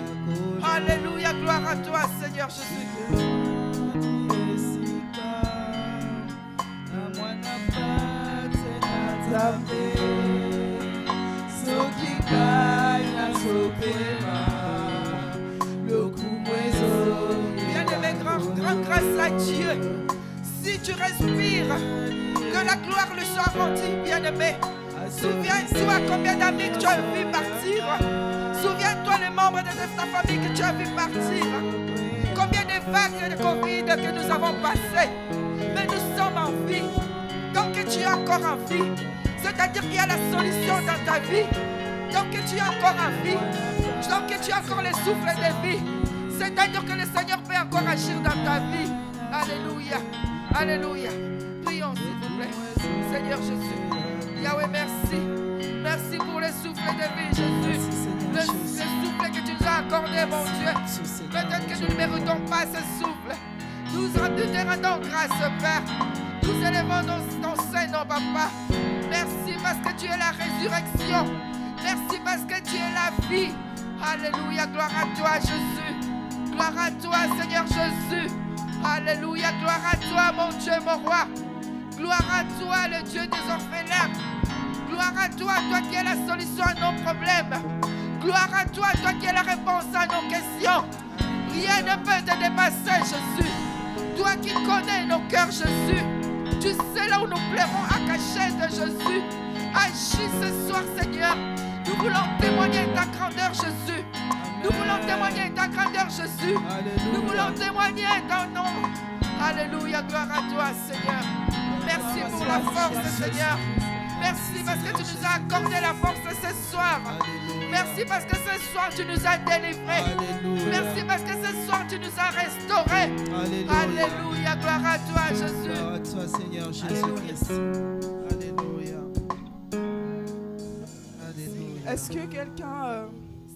Alléluia. Gloire à toi, Seigneur Jésus. Bien-aimé, grande grâce à Dieu. Si tu respires, que la gloire lui soit rendue, bien-aimé. Souviens-toi combien d'amis que tu as vu partir. Souviens-toi les membres de ta famille que tu as vu partir. Combien de vagues de Covid que nous avons passées. Mais nous sommes en vie. Tant que tu es encore en vie, c'est-à-dire qu'il y a la solution dans ta vie. Tant que tu es encore en vie, tant que tu as encore le souffle de vie, c'est-à-dire que le Seigneur peut encore agir dans ta vie. Alléluia. Alléluia. Prions, s'il vous plaît. Seigneur Jésus. Yahweh, merci. Merci pour le souffle de vie, Jésus. Le souffle que tu nous as accordé, mon Dieu. Peut-être que nous ne méritons pas ce souffle. Nous te rendons grâce, Père. Nous élevons ton Saint-Nom, Papa. Merci parce que tu es la résurrection. Merci parce que tu es la vie. Alléluia, gloire à toi, Jésus. Gloire à toi, Seigneur Jésus. Alléluia, gloire à toi, mon Dieu, mon roi. Gloire à toi, le Dieu des orphelins. Gloire à toi, toi qui es la solution à nos problèmes. Gloire à toi, toi qui es la réponse à nos questions. Rien ne peut te dépasser, Jésus. Toi qui connais nos cœurs, Jésus. Tu sais là où nous pleurons à cachette de Jésus. Agis ce soir, Seigneur. Nous voulons témoigner ta grandeur, Jésus. Nous voulons témoigner ta grandeur, Jésus. Alléluia. Nous voulons témoigner ton nom. Alléluia, gloire à toi, Seigneur. Merci pour la force, Seigneur. Merci parce que tu nous as accordé la force ce soir. Merci parce que ce soir tu nous as délivrés. Merci parce que ce soir tu nous as restaurés. Alléluia, gloire à toi, Jésus. Gloire à toi, Seigneur Jésus-Christ. Alléluia. Alléluia. Est-ce que quelqu'un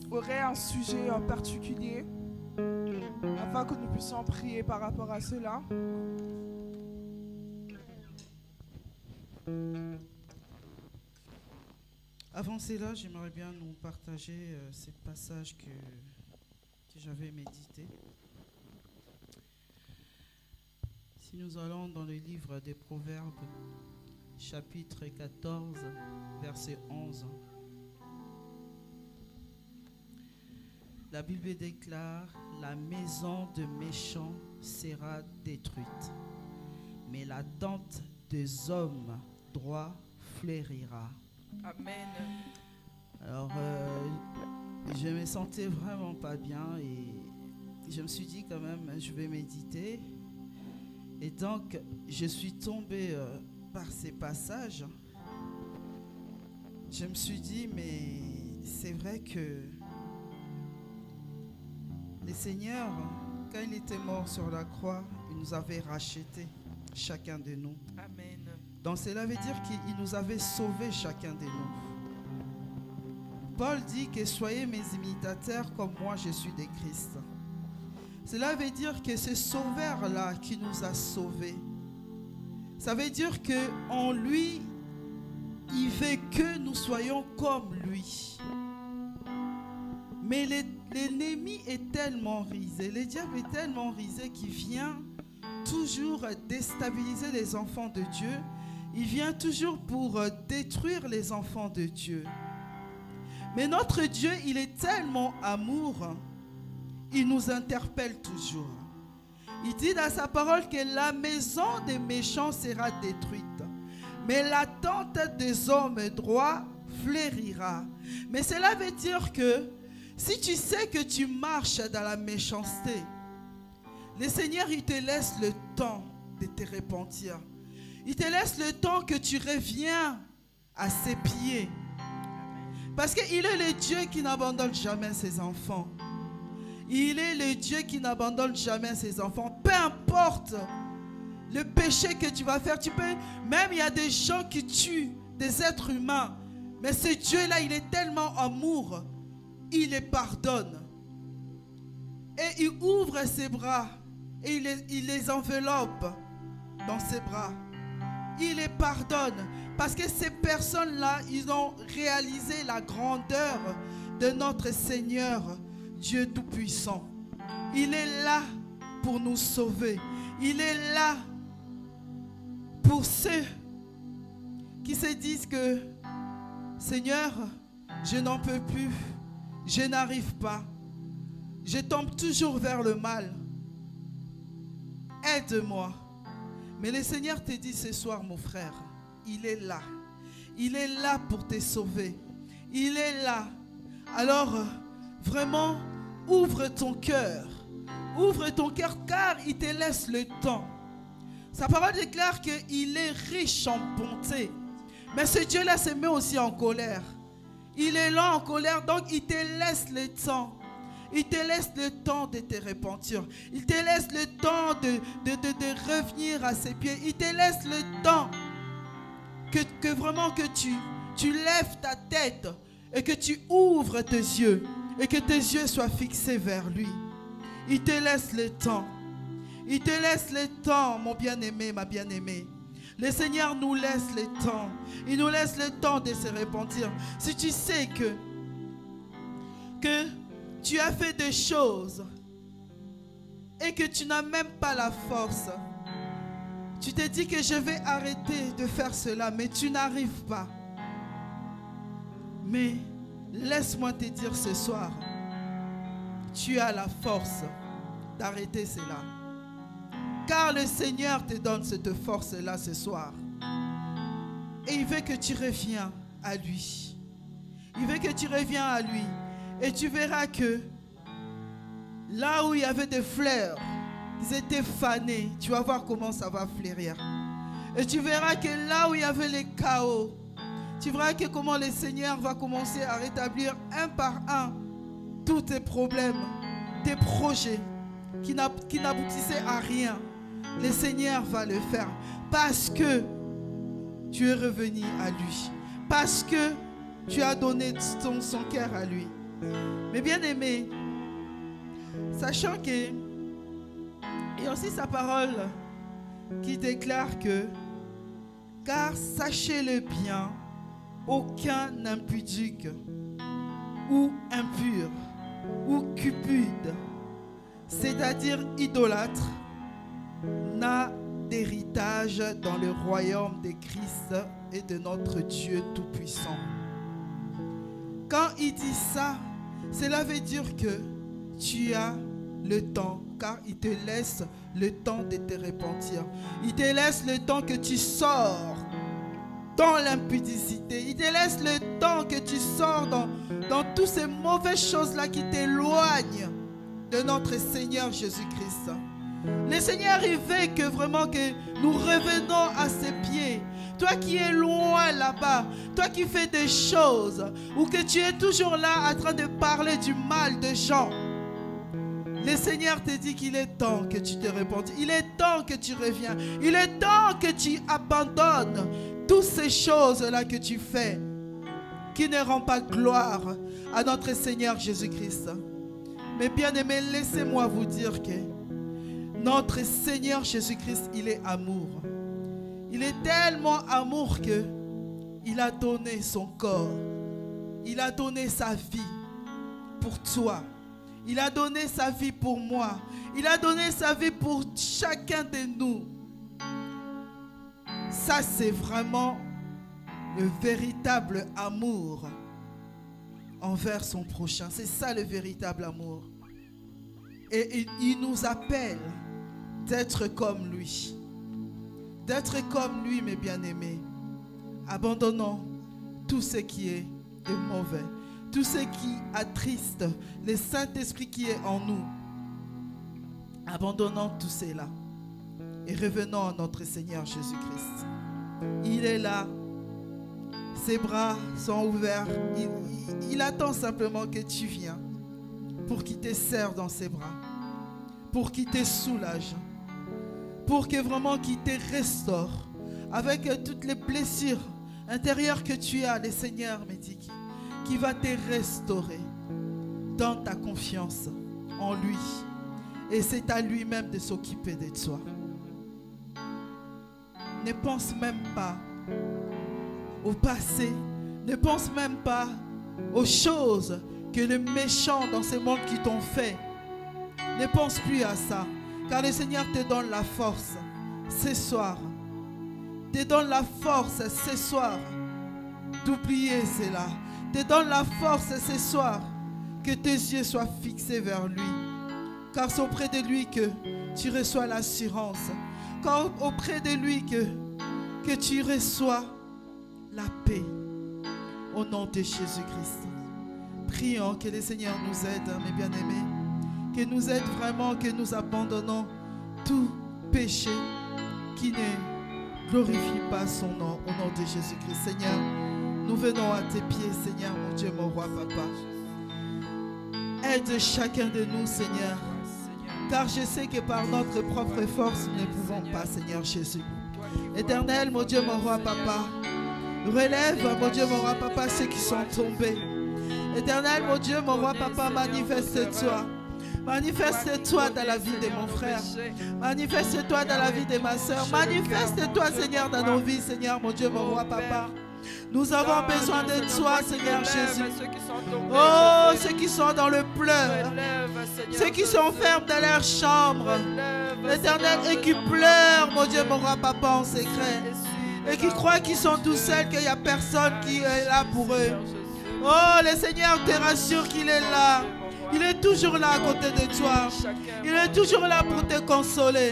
aurait un sujet en particulier afin que nous puissions prier par rapport à cela? Avant cela, j'aimerais bien nous partager ces passages que j'avais médités. Si nous allons dans le livre des Proverbes, chapitre 14, verset 11, la Bible déclare « La maison de méchants sera détruite, mais la tente des hommes droits fleurira. » Amen. Alors, je me sentais vraiment pas bien et je me suis dit quand même, je vais méditer. Et donc, je suis tombée par ces passages. Je me suis dit, mais c'est vrai que le Seigneur, quand il était mort sur la croix, il nous avait rachetés, chacun de nous. Amen. Donc cela veut dire qu'il nous avait sauvés chacun de nous. Paul dit que soyez mes imitateurs comme moi je suis de Christ. Cela veut dire que ce sauveur-là qui nous a sauvés, ça veut dire qu'en lui, il veut que nous soyons comme lui. Mais l'ennemi est tellement risé, le diable est tellement risé qu'il vient toujours déstabiliser les enfants de Dieu. Il vient toujours pour détruire les enfants de Dieu. Mais notre Dieu, il est tellement amour, il nous interpelle toujours. Il dit dans sa parole que la maison des méchants sera détruite, mais la tente des hommes droits fleurira. Mais cela veut dire que si tu sais que tu marches dans la méchanceté, le Seigneur, il te laisse le temps de te repentir. Il te laisse le temps que tu reviens à ses pieds. Parce qu'il est le Dieu qui n'abandonne jamais ses enfants. Il est le Dieu qui n'abandonne jamais ses enfants. Peu importe le péché que tu vas faire. Même il y a des gens qui tuent des êtres humains. Mais ce Dieu-là, il est tellement amour. Il les pardonne. Et il ouvre ses bras. Et il les enveloppe dans ses bras. Il les pardonne. Parce que ces personnes-là, ils ont réalisé la grandeur de notre Seigneur, Dieu Tout-Puissant. Il est là pour nous sauver. Il est là pour ceux qui se disent que, Seigneur, je n'en peux plus. Je n'arrive pas. Je tombe toujours vers le mal. Aide-moi. Mais le Seigneur te dit ce soir, mon frère, il est là. Il est là pour te sauver. Il est là. Alors, vraiment, ouvre ton cœur. Ouvre ton cœur car il te laisse le temps. Sa parole déclare qu'il est riche en bonté. Mais ce Dieu-là se met aussi en colère. Il est là en colère, donc il te laisse le temps. Il te laisse le temps de te repentir. Il te laisse le temps de revenir à ses pieds. Il te laisse le temps que vraiment que tu lèves ta tête et que tu ouvres tes yeux et que tes yeux soient fixés vers lui. Il te laisse le temps. Il te laisse le temps, mon bien-aimé, ma bien-aimée. Le Seigneur nous laisse le temps. Il nous laisse le temps de se repentir. Si tu sais que tu as fait des choses et que tu n'as même pas la force, tu te dis que je vais arrêter de faire cela, mais tu n'arrives pas. Mais laisse-moi te dire ce soir, tu as la force d'arrêter cela. Car le Seigneur te donne cette force-là ce soir. Et il veut que tu reviens à lui. Il veut que tu reviens à lui. Et tu verras que là où il y avait des fleurs, ils étaient fanés. Tu vas voir comment ça va fleurir. Et tu verras que là où il y avait les chaos, tu verras que comment le Seigneur va commencer à rétablir un par un tous tes problèmes, tes projets qui n'aboutissaient à rien. Le Seigneur va le faire parce que tu es revenu à lui. Parce que tu as donné son cœur à lui. Mais bien aimé, sachant que il y a aussi sa parole qui déclare que car sachez-le bien, aucun impudique ou impur ou cupide, c'est-à-dire idolâtre, n'a d'héritage dans le royaume de Christ et de notre Dieu Tout-Puissant. Quand il dit ça, cela veut dire que tu as le temps, car il te laisse le temps de te repentir. Il te laisse le temps que tu sors dans l'impudicité. Il te laisse le temps que tu sors dans toutes ces mauvaises choses-là qui t'éloignent de notre Seigneur Jésus-Christ. Le Seigneur, il veut que vraiment que nous revenons à ses pieds. Toi qui es loin là-bas, toi qui fais des choses, ou que tu es toujours là en train de parler du mal des gens, le Seigneur te dit qu'il est temps que tu te repentes. Il est temps que tu reviens. Il est temps que tu abandonnes toutes ces choses-là que tu fais qui ne rendent pas gloire à notre Seigneur Jésus-Christ. Mais bien aimés, laissez-moi vous dire que notre Seigneur Jésus-Christ, il est amour. Il est tellement amour que il a donné son corps. Il a donné sa vie pour toi. Il a donné sa vie pour moi. Il a donné sa vie pour chacun de nous. Ça, c'est vraiment le véritable amour envers son prochain. C'est ça le véritable amour. Et il nous appelle d'être comme lui. D'être comme lui, mes bien-aimés. Abandonnons tout ce qui est de mauvais. Tout ce qui attriste le Saint-Esprit qui est en nous. Abandonnons tout cela et revenons à notre Seigneur Jésus-Christ. Il est là, ses bras sont ouverts. Il attend simplement que tu viennes pour qu'il te serre dans ses bras, pour qu'il te soulage, pour que vraiment qu'il te restaure avec toutes les blessures intérieures que tu as. Le Seigneur me dit qui va te restaurer dans ta confiance en lui. Et c'est à lui-même de s'occuper de toi. Ne pense même pas au passé. Ne pense même pas aux choses que les méchants dans ce monde qui t'ont fait. Ne pense plus à ça. Car le Seigneur te donne la force ce soir. Te donne la force ce soir d'oublier cela. Te donne la force ce soir que tes yeux soient fixés vers lui. Car c'est auprès de lui que tu reçois l'assurance. Car auprès de lui que tu reçois la paix. Au nom de Jésus-Christ. Prions que le Seigneur nous aide, mes bien-aimés. Que nous aide vraiment, que nous abandonnons tout péché qui ne glorifie pas son nom. Au nom de Jésus-Christ. Seigneur, nous venons à tes pieds, Seigneur, mon Dieu, mon roi, papa. Aide chacun de nous, Seigneur. Car je sais que par notre propre force, nous ne pouvons pas, Seigneur Jésus. Éternel, mon Dieu, mon roi, papa. Relève, mon Dieu, mon roi, papa, ceux qui sont tombés. Éternel, mon Dieu, mon roi, papa, manifeste-toi. Manifeste-toi dans la vie de mon frère. Manifeste-toi dans la vie de ma soeur. Manifeste-toi, Seigneur, dans nos vies, Seigneur, mon Dieu, mon roi, papa. Nous avons besoin de toi, Seigneur Jésus. Oh, ceux qui sont dans le pleur, ceux qui s'enferment dans leur chambre, l'Éternel, et qui pleurent, mon Dieu, mon roi, papa, en secret, et qui croient qu'ils sont tout seuls, qu'il n'y a personne qui est là pour eux. Oh, le Seigneur te rassure qu'il est là. Il est toujours là à côté de toi. Il est toujours là pour te consoler.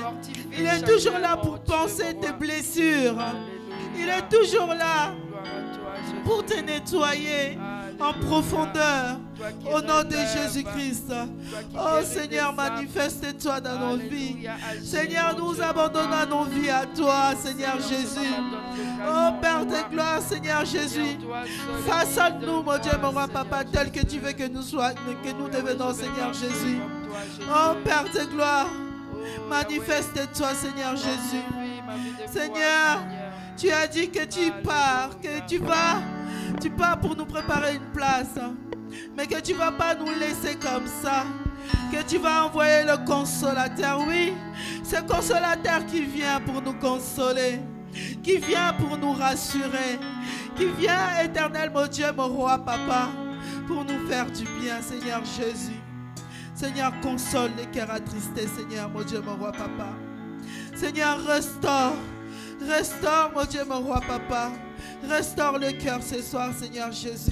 Il est toujours là pour penser tes blessures. Il est toujours là pour te nettoyer en profondeur. Au nom de Jésus-Christ. Oh Seigneur, manifeste-toi dans nos vies. Seigneur, nous abandonnons nos vies à toi, Seigneur Jésus. Oh Père de gloire, Seigneur Jésus. Façonne-nous, mon Dieu, mon roi, papa, tel que tu veux que nous soyons, que nous devenons, Seigneur Jésus. Oh Père de gloire, manifeste-toi, Seigneur Jésus. Seigneur, tu as dit que tu pars, que tu pars pour nous préparer une place, mais que tu ne vas pas nous laisser comme ça, que tu vas envoyer le consolateur. Oui, ce consolateur qui vient pour nous consoler, qui vient pour nous rassurer, qui vient, éternel, mon Dieu, mon roi, papa, pour nous faire du bien, Seigneur Jésus. Seigneur, console les cœurs attristés, Seigneur, mon Dieu, mon roi, papa. Seigneur, restaure, mon Dieu, mon roi, papa. Restaure le cœur ce soir, Seigneur Jésus.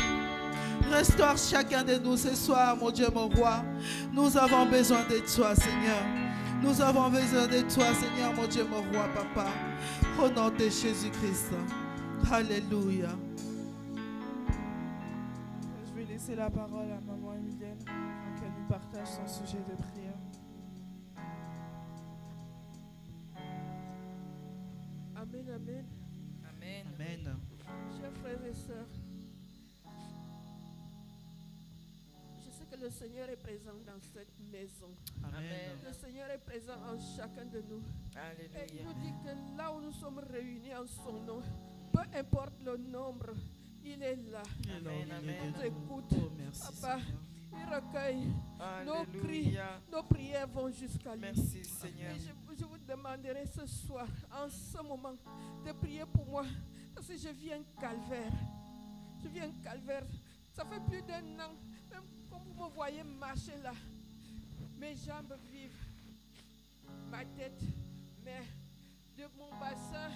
Restaure chacun de nous ce soir, mon Dieu, mon roi. Nous avons besoin de toi, Seigneur. Nous avons besoin de toi, Seigneur, mon Dieu, mon roi, papa. Au nom de Jésus-Christ. Alléluia. Je vais laisser la parole à maman Emilienne afin qu'elle nous partage son sujet de prière. Amen, amen. Amen. Amen. Chers frères et sœurs, je sais que le Seigneur est présent dans cette maison. Amen. Le Seigneur est présent en chacun de nous. Et il Alléluia. nous dit que là où nous sommes réunis en son nom, peu importe le nombre, il est là. Amen, amen. Il nous écoute. Oh, merci, Papa, Seigneur. il recueille nos cris, Alléluia. nos prières vont jusqu'à lui. Merci Seigneur. Et je vous demanderai ce soir, en ce moment, de prier pour moi. Parce que je vis un calvaire. Je vis un calvaire. Ça fait plus d'un an. Même comme vous me voyez marcher là, mes jambes vivent. Ma tête, mais de mon bassin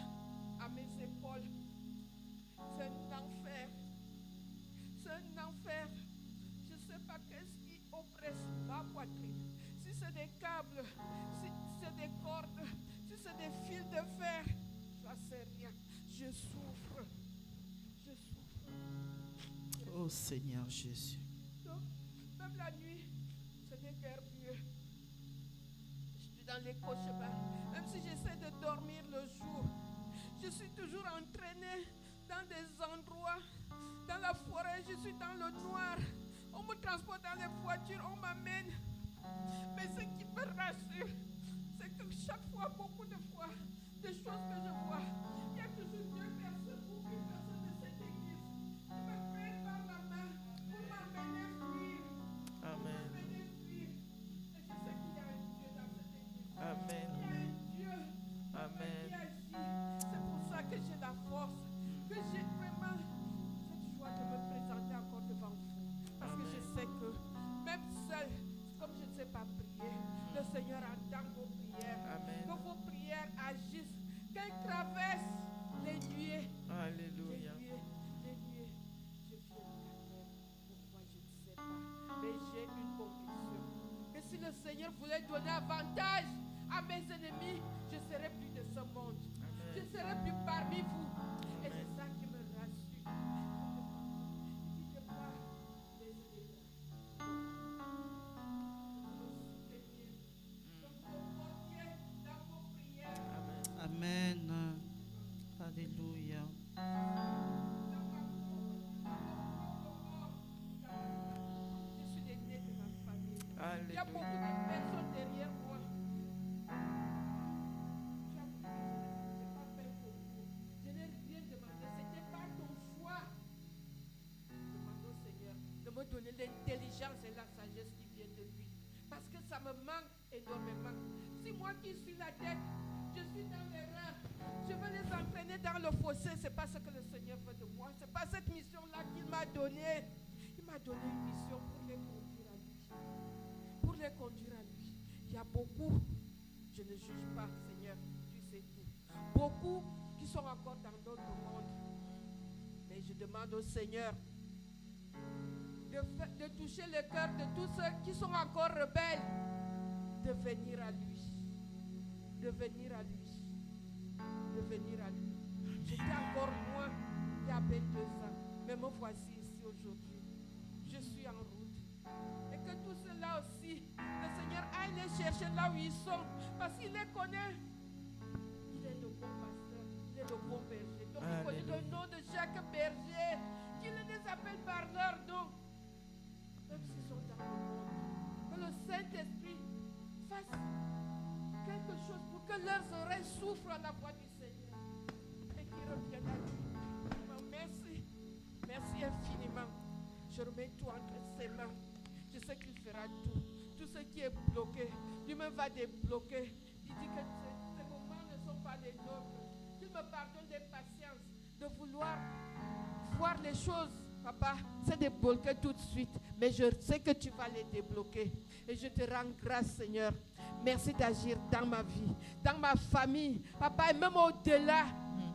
à mes épaules. C'est un enfer. C'est un enfer. Je ne sais pas qu'est-ce qui oppresse ma poitrine. Si c'est des câbles, si c'est des cordes, si c'est des fils de fer, je ne sais rien. Je souffre. Je souffre. Oh Seigneur Jésus. Donc, même la nuit, ce n'est guère mieux. Je suis dans les cauchemars. Même si j'essaie de dormir le jour, je suis toujours entraînée dans des endroits, dans la forêt, je suis dans le noir. On me transporte dans les voitures, on m'amène. Mais ce qui me rassure, c'est que chaque fois, beaucoup de fois, des choses que je vois, il y a toujours deux personnes ou une personne de cette église qui me prennent par la main pour m'amener fuir. Amen. M'amener fuir. Et je sais qu'il y a un Dieu dans cette église. Amen. Il y a un Dieu Amen. qui agit. C'est pour ça que j'ai la force, que j'ai vraiment cette joie de me présenter encore devant vous. Parce que je sais que même seul, comme je ne sais pas prier, le Seigneur entend vos prières. Amen. Que vos prières agissent, qu'elles traversent les nuées. Alléluia. Les nuées. Je vis un calvaire. Pourquoi je ne sais pas. Mais j'ai une conviction. Que si le Seigneur voulait donner avantage à mes ennemis, je serais plus de ce monde. Je Amen. serai plus parmi vous. Et c'est ça qui me rassure. Il dit que pas les ennemis. Amen. Alléluia. Je suis l'aîné de ma famille. Il y a beaucoup Alléluia. de personnes derrière moi. Je n'ai pas fait pour vous. Je n'ai rien demandé. C'était pas ton choix. Demande au Seigneur de me donner l'intelligence et la sagesse qui viennent de lui. Parce que ça me manque énormément. Si moi qui suis la tête, je suis dans l'erreur. Je veux les entraîner dans le fossé. Ce n'est pas ce que le Seigneur veut de moi. Ce n'est pas cette mission-là qu'il m'a donnée. Il m'a donné une mission pour les conduire à lui. Pour les conduire à lui. Il y a beaucoup, je ne juge pas, Seigneur, tu sais tout. Beaucoup qui sont encore dans notre monde. Mais je demande au Seigneur de toucher le cœur de tous ceux qui sont encore rebelles, de venir à lui. De venir à lui. De venir à lui. J'étais encore loin il y a 22 ans. Mais me voici ici aujourd'hui. Je suis en route. Et que tous ceux-là aussi, le Seigneur aille les chercher là où ils sont. Parce qu'il les connaît. Il est le bon pasteur. Il est le bon berger. Donc il connaît le nom de chaque berger. Qu'il les appelle par leur nom. Même s'ils sont dans le monde. Que le Saint-Esprit fasse quelque chose pour que leurs oreilles souffrent à la voix du Seigneur. Et qu'ils reviennent à lui. Merci. Merci infiniment. Je remets tout entre ses mains. Je sais qu'il fera tout. Tout ce qui est bloqué, lui-même va débloquer. Il dit que ces moments ne sont pas les nôtres. Qu'il me pardonne d'impatience, de vouloir voir les choses, papa, c'est débloquer tout de suite. Mais je sais que tu vas les débloquer. Et je te rends grâce, Seigneur. Merci d'agir dans ma vie, dans ma famille. Papa, et même au-delà.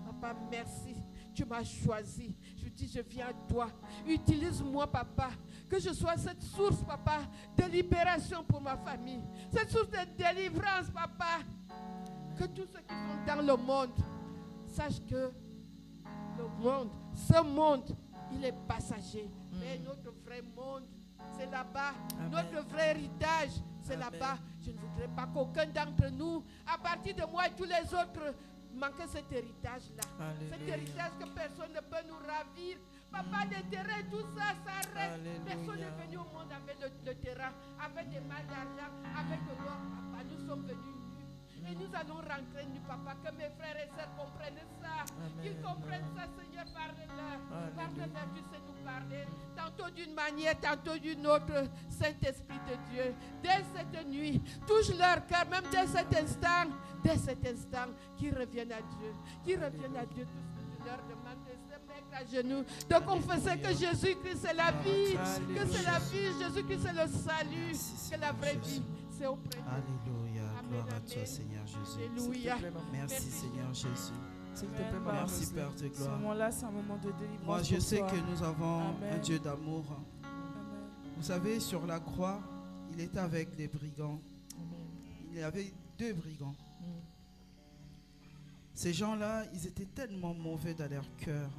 Papa, merci. Tu m'as choisi. Je dis, je viens à toi. Utilise-moi, papa. Que je sois cette source, papa, de libération pour ma famille. Cette source de délivrance, papa. Que tous ceux qui sont dans le monde sachent que le monde, ce monde, il est passager. Mais notre vrai monde, c'est là-bas. Notre vrai héritage, c'est là-bas. Je ne voudrais pas qu'aucun d'entre nous, à partir de moi et tous les autres, manque cet héritage-là. Cet héritage que personne ne peut nous ravir. Papa, les terrains, tout ça, ça reste. Personne n'est venu au monde avec le terrain, avec des mal d'argent, avec de l'or. Papa, nous sommes venus nus. Et nous allons rentrer nus, papa. Que mes frères et sœurs comprennent ça. Qu'ils comprennent ça, Seigneur, parle-leur. Parle-leur, tu sais nous parler. Tantôt d'une manière, tantôt d'une autre. Saint-Esprit de Dieu, dès cette nuit, touche leur cœur, même dès cet instant, qu'ils reviennent à Dieu. Qu'ils reviennent à Dieu. Tout ce que je leur demande, de se mettre à genoux, de confesser que Jésus-Christ c'est la vie, que c'est la vie, Jésus-Christ c'est le salut, que la vraie vie, c'est auprès de nous. Alléluia. Amen, Gloire à amen. toi, Seigneur Jésus. Alléluia. Merci, Seigneur Jésus. S'il te plaît, Papa, Merci, merci. Père de Ce gloire. moment-là, c'est un moment de délivrance. Moi, je pour sais toi. que nous avons Amen. un Dieu d'amour. Amen. Vous savez, sur la croix, il était avec les brigands. Il y avait 2 brigands. Ces gens-là, ils étaient tellement mauvais dans leur cœur.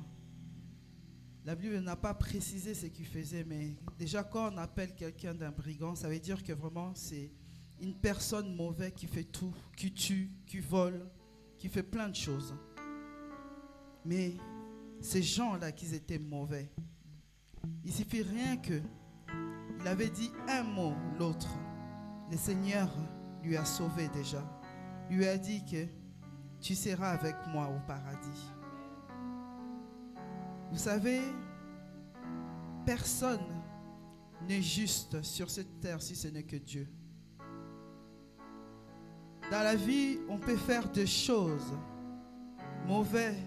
La Bible n'a pas précisé ce qu'ils faisaient, mais déjà quand on appelle quelqu'un d'un brigand, ça veut dire que vraiment c'est une personne mauvaise qui fait tout, qui tue, qui vole, qui fait plein de choses. Mais ces gens-là qui étaient mauvais, il suffit rien que il avait dit un mot, l'autre. Le Seigneur lui a sauvé déjà. Lui a dit que tu seras avec moi au paradis. Vous savez, personne n'est juste sur cette terre si ce n'est que Dieu. Dans la vie, on peut faire des choses mauvaises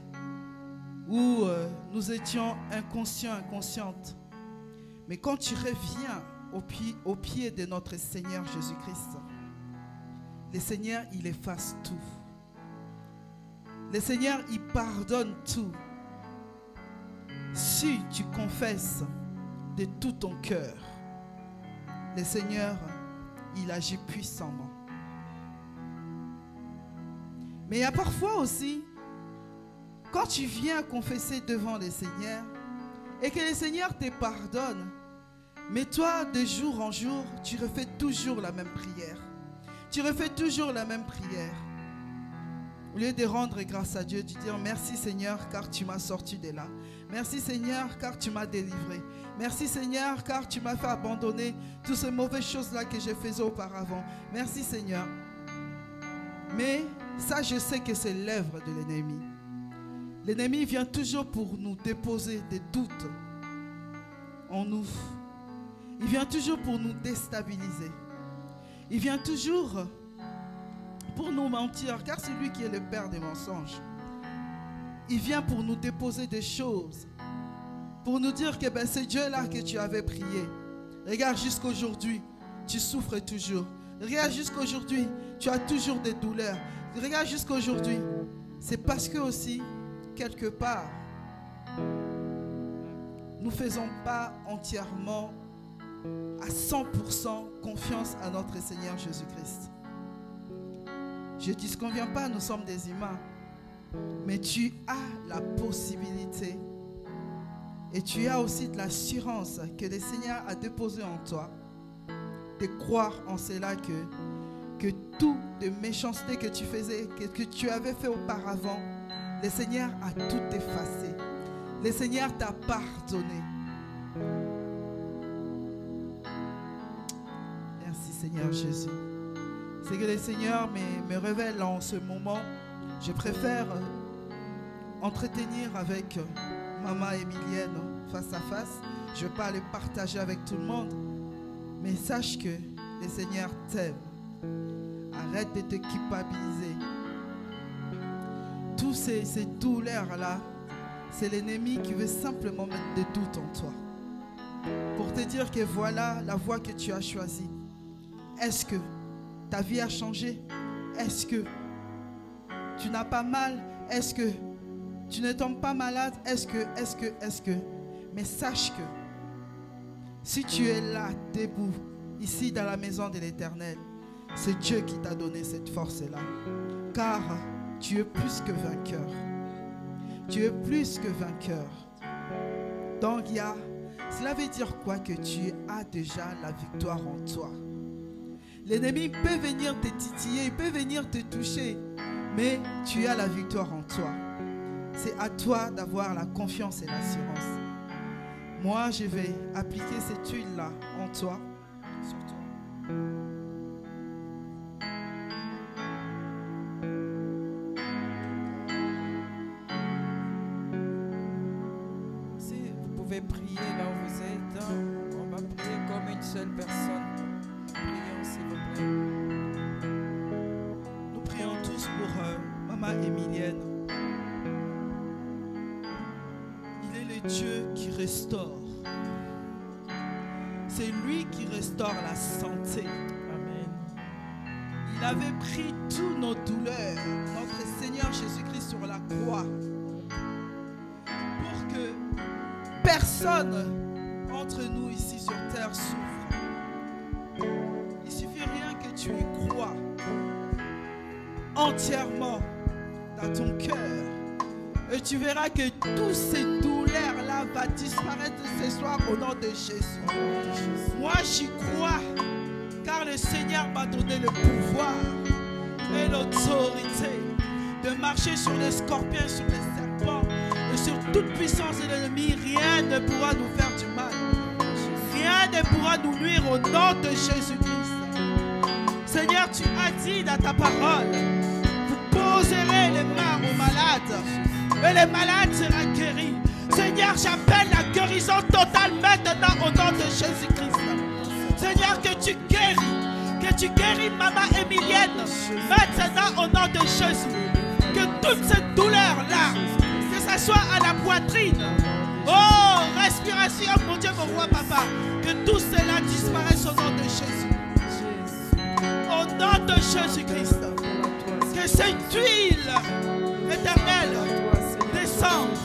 où nous étions inconscients, inconscientes. Mais quand tu reviens au pied de notre Seigneur Jésus-Christ, le Seigneur, il efface tout. Le Seigneur, il pardonne tout. Si tu confesses de tout ton cœur, le Seigneur, il agit puissamment. Mais il y a parfois aussi, quand tu viens confesser devant le Seigneur et que le Seigneur te pardonne, mais toi, de jour en jour, tu refais toujours la même prière. Tu refais toujours la même prière. Au lieu de rendre grâce à Dieu, tu dis merci Seigneur car tu m'as sorti de là. Merci Seigneur car tu m'as délivré. Merci Seigneur car tu m'as fait abandonner toutes ces mauvaises choses-là que je faisais auparavant. Merci Seigneur. Mais ça, je sais que c'est l'œuvre de l'ennemi. L'ennemi vient toujours pour nous déposer des doutes en nous. Il vient toujours pour nous déstabiliser. Il vient toujours pour nous mentir, car c'est lui qui est le père des mensonges. Il vient pour nous déposer des choses, pour nous dire que ben, c'est Dieu-là que tu avais prié. Regarde, jusqu'aujourd'hui, tu souffres toujours. Regarde, jusqu'aujourd'hui, tu as toujours des douleurs. Regarde, jusqu'aujourd'hui, c'est parce que aussi, quelque part, nous ne faisons pas entièrement à 100% confiance à notre Seigneur Jésus-Christ. Je ne disconviens pas, nous sommes des humains. Mais tu as la possibilité et tu as aussi de l'assurance que le Seigneur a déposé en toi de croire en cela que tout de méchanceté que tu faisais, que tu avais fait auparavant, le Seigneur a tout effacé. Le Seigneur t'a pardonné. Merci Seigneur Jésus. C'est que le Seigneur me révèle en ce moment. Je préfère entretenir avec Maman Emilienne face à face. Je ne vais pas le partager avec tout le monde. Mais sache que le Seigneur t'aime. Arrête de te culpabiliser. Tous ces douleurs-là, c'est l'ennemi qui veut simplement mettre des doutes en toi. Pour te dire que voilà la voie que tu as choisie. Est-ce que ta vie a changé? Est-ce que tu n'as pas mal? Est-ce que tu ne tombes pas malade? Est-ce que? Mais sache que si tu es là, debout, ici dans la maison de l'Éternel, c'est Dieu qui t'a donné cette force-là. Car tu es plus que vainqueur. Tu es plus que vainqueur. Donc cela veut dire quoi? Que tu as déjà la victoire en toi. L'ennemi peut venir te titiller, il peut venir te toucher, mais tu as la victoire en toi. C'est à toi d'avoir la confiance et l'assurance. Moi, je vais appliquer cette huile-là en toi, sur toi. Si vous pouvez prier là où vous êtes, on va prier comme une seule personne. Prions s'il vous plaît. Nous prions tous pour Maman Emilienne. Il est le Dieu qui restaure. C'est lui qui restaure la santé. Amen. Il avait pris toutes nos douleurs, notre Seigneur Jésus-Christ sur la croix, pour que personne entre nous ici sur terre souffre. Il suffit rien que tu y crois entièrement dans ton cœur et tu verras que toutes ces douleurs-là vont disparaître ce soir au nom de Jésus. Moi j'y crois car le Seigneur m'a donné le pouvoir et l'autorité de marcher sur les scorpions, sur les serpents et sur toute puissance de l'ennemi. Rien ne pourra nous faire du mal. Rien ne pourra nous nuire au nom de Jésus-Christ. Seigneur, tu as dit dans ta parole, vous poserez les mains aux malades et les malades seront guéris. Seigneur, j'appelle la guérison totale maintenant au nom de Jésus-Christ. Seigneur, que tu guéris Maman Emilienne maintenant au nom de Jésus. Que toutes ces douleurs-là, que ce soit à la poitrine, oh, respiration, mon Dieu, mon roi, papa, que tout cela disparaisse au nom de Jésus. Au nom de Jésus-Christ, que cette huile éternelle descende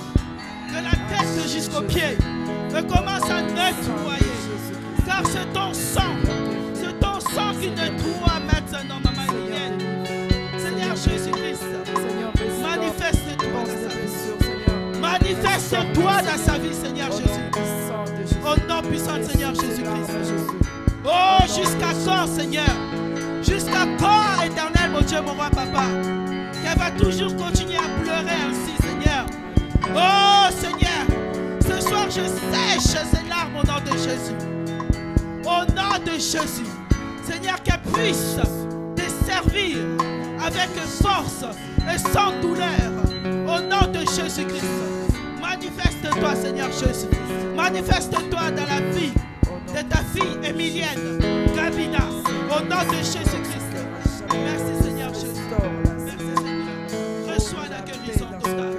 de la tête jusqu'aux pieds et commence à nettoyer. Car c'est ton sang qui nettoie maintenant, Maman Emilienne. Seigneur Jésus-Christ, manifeste-toi dans sa vie. Manifeste-toi dans sa vie, Seigneur Jésus. Au nom puissant de Seigneur Jésus-Christ. Oh, jusqu'à quand, Seigneur? Jusqu'à quand, éternel, mon Dieu, mon roi, papa? Qu'elle va toujours continuer à pleurer ainsi, Seigneur. Oh, Seigneur, ce soir, je sèche ces larmes au nom de Jésus. Au nom de Jésus. Seigneur, qu'elle puisse te servir avec force et sans douleur. Au nom de Jésus-Christ. Manifeste-toi, Seigneur Jésus. Manifeste-toi dans la vie de ta fille Emilienne Gabina. Au nom de Jésus-Christ. Merci, Seigneur Jésus. Merci, Seigneur. Reçois la guérison totale.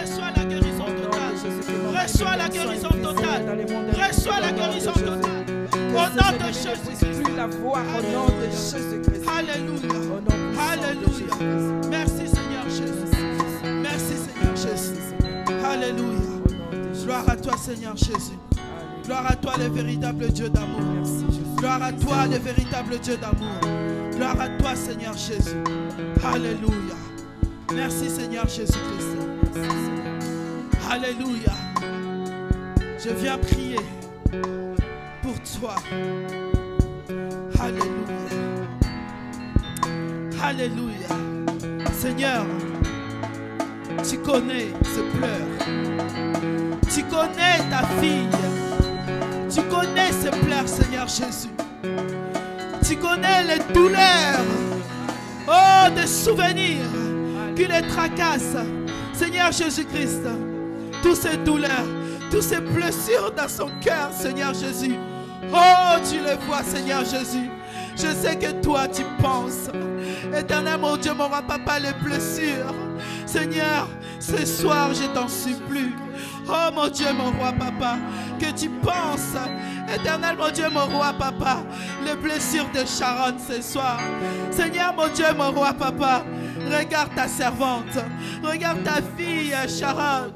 Reçois la guérison totale. Reçois la guérison totale. Reçois la guérison totale. Au nom de Jésus-Christ. La voix au nom de Jésus-Christ. Alléluia. Alléluia. Merci Seigneur Jésus. Merci Seigneur Jésus. Alléluia. Gloire à toi Seigneur Jésus. Gloire à toi le véritable Dieu d'amour. Gloire à toi le véritable Dieu d'amour. Gloire à toi Seigneur Jésus. Alléluia. Merci Seigneur Jésus-Christ. Alléluia. Je viens prier pour toi. Alléluia. Alléluia. Seigneur, tu connais ses pleurs. Tu connais ta fille. Tu connais ses pleurs, Seigneur Jésus. Tu connais les douleurs. Oh, des souvenirs qui les tracassent. Seigneur Jésus-Christ, toutes ces douleurs, toutes ces blessures dans son cœur, Seigneur Jésus. Oh, tu les vois, Seigneur Jésus. Je sais que toi, tu penses. Éternel, mon Dieu, mon roi, papa, les blessures. Seigneur, Ce soir, je t'en supplie. Oh mon Dieu, mon roi papa, que tu penses, éternel mon Dieu, mon roi papa, les blessures de Sharon ce soir. Seigneur mon Dieu, mon roi papa, regarde ta servante, regarde ta fille Sharon,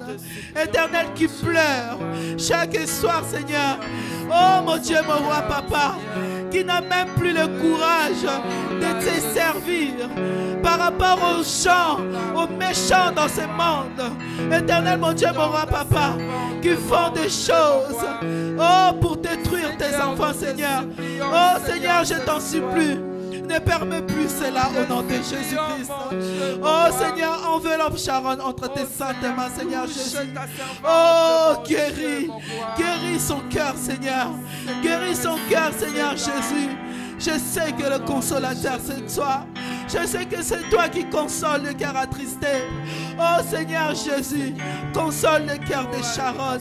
éternel qui pleure chaque soir, Seigneur. Oh mon Dieu, mon roi papa, qui n'a même plus le courage de te servir par rapport aux gens, aux méchants dans ce monde. Éternel mon Dieu, mon roi papa, qui font des choses, oh, pour détruire tes enfants, Seigneur. Oh Seigneur, je t'en supplie, ne permets plus cela au nom de Jésus-Christ. Oh Seigneur, enveloppe Sharon entre tes saintes mains, Seigneur Jésus. Oh, guéris son cœur, Seigneur. Guéris son cœur, Seigneur Jésus. Je sais que le consolateur, c'est toi. Je sais que c'est toi qui consoles le cœur attristé. Oh Seigneur Jésus, console le cœur de Sharon.